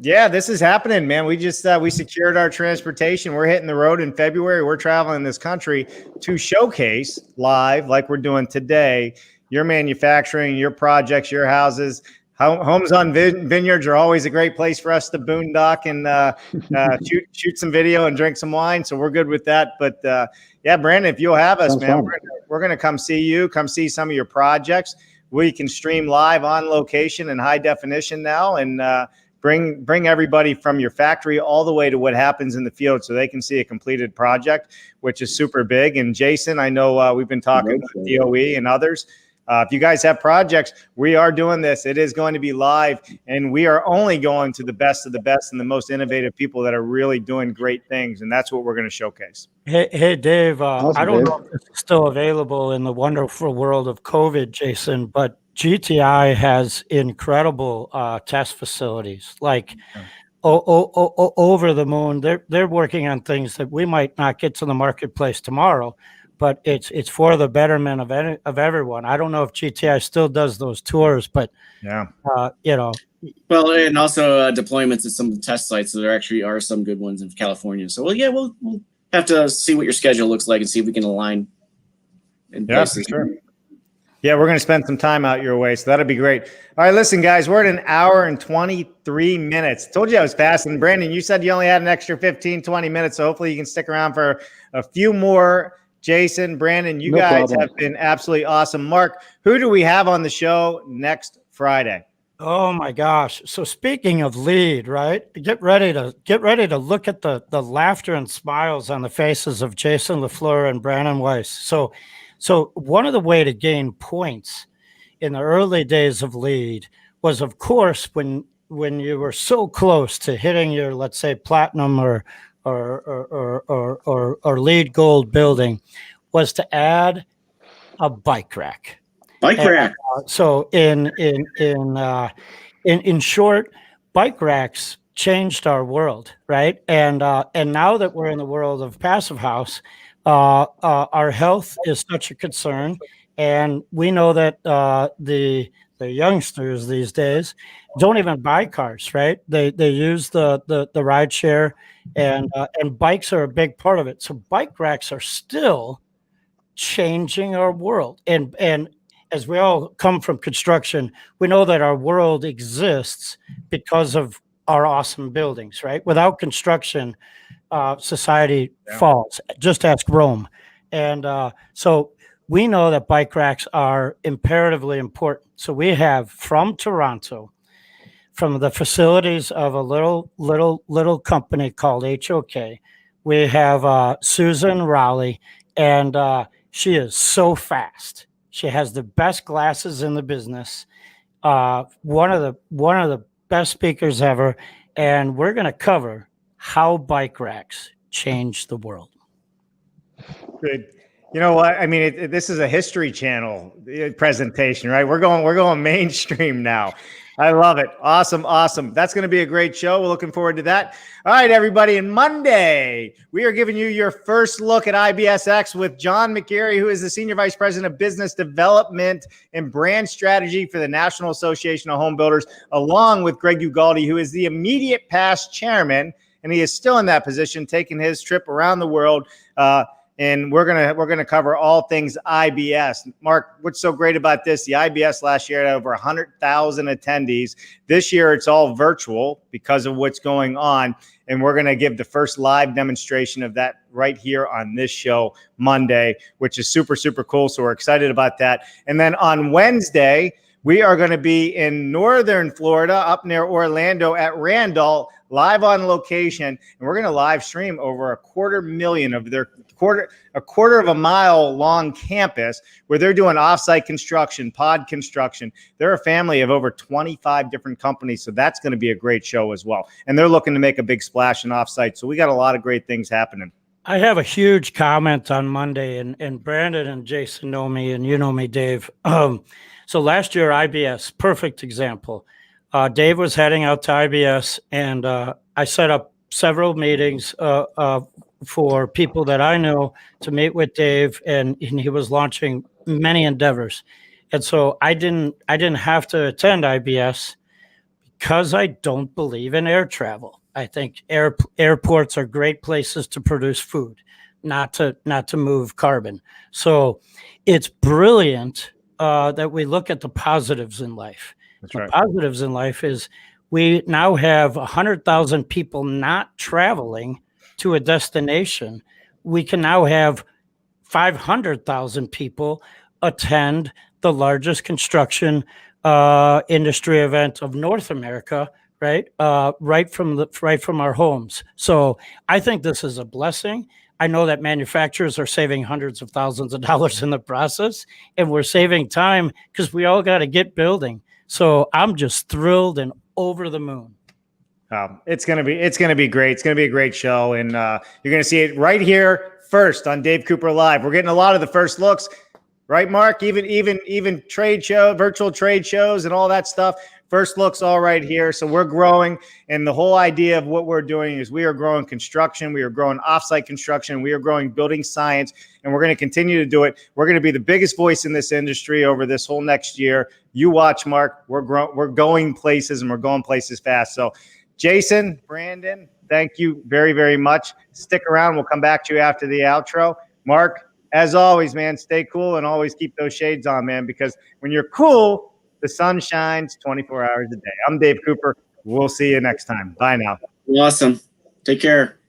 Yeah, this is happening, man. We just we secured our transportation. We're hitting the road in February. We're traveling this country to showcase live, like we're doing today, your manufacturing, your projects, your houses. Homes on vineyards are always a great place for us to boondock and shoot some video and drink some wine. So we're good with that. But yeah, Brandon, if you'll have us, man, we're going to come see you, come see some of your projects. We can stream live on location in high definition now, and bring everybody from your factory all the way to what happens in the field, so they can see a completed project, which is super big. And Jason, I know we've been talking with DOE and others. If you guys have projects, we are doing this. It is going to be live, and we are only going to the best of the best and the most innovative people that are really doing great things, and that's what we're going to showcase. Hey, Dave, awesome, I don't Dave. know if it's still available in the wonderful world of COVID, Jason, but GTI has incredible test facilities, like over the moon. They're working on things that we might not get to the marketplace tomorrow, but it's for the betterment of everyone. I don't know if GTI still does those tours, but yeah, Well, and also deployments at some of the test sites. So there actually are some good ones in California. So we'll have to see what your schedule looks like and see if we can align. Yeah, for sure. Yeah, we're going to spend some time out your way, so that'll be great. All right, listen, guys, we're at 1 hour and 23 minutes. Told you I was fast. And Brandon, you said you only had an extra 15, 20 minutes, so hopefully you can stick around for a few more. Jason, Brandon, guys have been absolutely awesome. Mark, who do we have on the show next Friday? Oh my gosh. So speaking of lead, right? Get ready to look at the laughter and smiles on the faces of Jason Lefleur and Brandon Weiss. So one of the way to gain points in the early days of lead was, of course, when you were so close to hitting your, let's say, platinum or lead gold building, was to add a bike rack. Bike And, rack. so in short, bike racks changed our world, right? And now that we're in the world of passive house, our health is such a concern, and we know that the youngsters these days don't even buy cars, right? They use the ride share, and bikes are a big part of it. So bike racks are still changing our world, and as we all come from construction, we know that our world exists because of our awesome buildings, right? Without construction, society falls. Just ask Rome. And so we know that bike racks are imperatively important. So we have from Toronto, from the facilities of a little company called HOK, we have Susan Rowley, and she is so fast. She has the best glasses in the business. One of the best speakers ever, and we're going to cover how bike racks change the world. Good. You know what? I mean, this is a History Channel presentation, right? We're going mainstream now. I love it. Awesome. That's going to be a great show. We're looking forward to that. All right, everybody. And Monday, we are giving you your first look at IBSX with John McGarry, who is the Senior Vice President of Business Development and Brand Strategy for the National Association of Home Builders, along with Greg Ugaldi, who is the immediate past chairman, and he is still in that position, taking his trip around the world. And we're gonna cover all things IBS. Mark, what's so great about this? The IBS last year had over 100,000 attendees. This year it's all virtual because of what's going on, and we're gonna give the first live demonstration of that right here on this show Monday, which is super cool. So we're excited about that. And then on Wednesday, we are going to be in northern Florida, up near Orlando at Randall, live on location, and we're going to live stream over 250,000 of their a quarter of a mile long campus where they're doing offsite construction, pod construction. They're a family of over 25 different companies, so that's going to be a great show as well. And they're looking to make a big splash in offsite, so we got a lot of great things happening. I have a huge comment on Monday, and Brandon and Jason know me, and you know me, Dave. So last year, IBS, perfect example. Dave was heading out to IBS, and I set up several meetings for people that I know to meet with Dave, and he was launching many endeavors. And so I didn't have to attend IBS because I don't believe in air travel. I think airports are great places to produce food, not to move carbon. So it's brilliant that we look at the positives in life. That's the right. Positives in life is we now have 100,000 people not traveling to a destination. We can now have 500,000 people attend the largest construction industry event of North America, right? Right from our homes. So I think this is a blessing. I know that manufacturers are saving hundreds of thousands of dollars in the process, and we're saving time because we all got to get building. So I'm just thrilled and over the moon. It's gonna be great. It's gonna be a great show, and you're gonna see it right here first on Dave Cooper Live. We're getting a lot of the first looks, right, Mark? Even trade show, virtual trade shows, and all that stuff. First looks all right here. So we're growing, and the whole idea of what we're doing is we are growing construction, we are growing offsite construction, we are growing building science, and we're going to continue to do it. We're going to be the biggest voice in this industry over this whole next year. You watch, Mark. We're going places, and we're going places fast. So Jason, Brandon, thank you very, very much. Stick around. We'll come back to you after the outro. Mark, as always, man, stay cool and always keep those shades on, man, because when you're cool, the sun shines 24 hours a day. I'm Dave Cooper. We'll see you next time. Bye now. Awesome. Take care.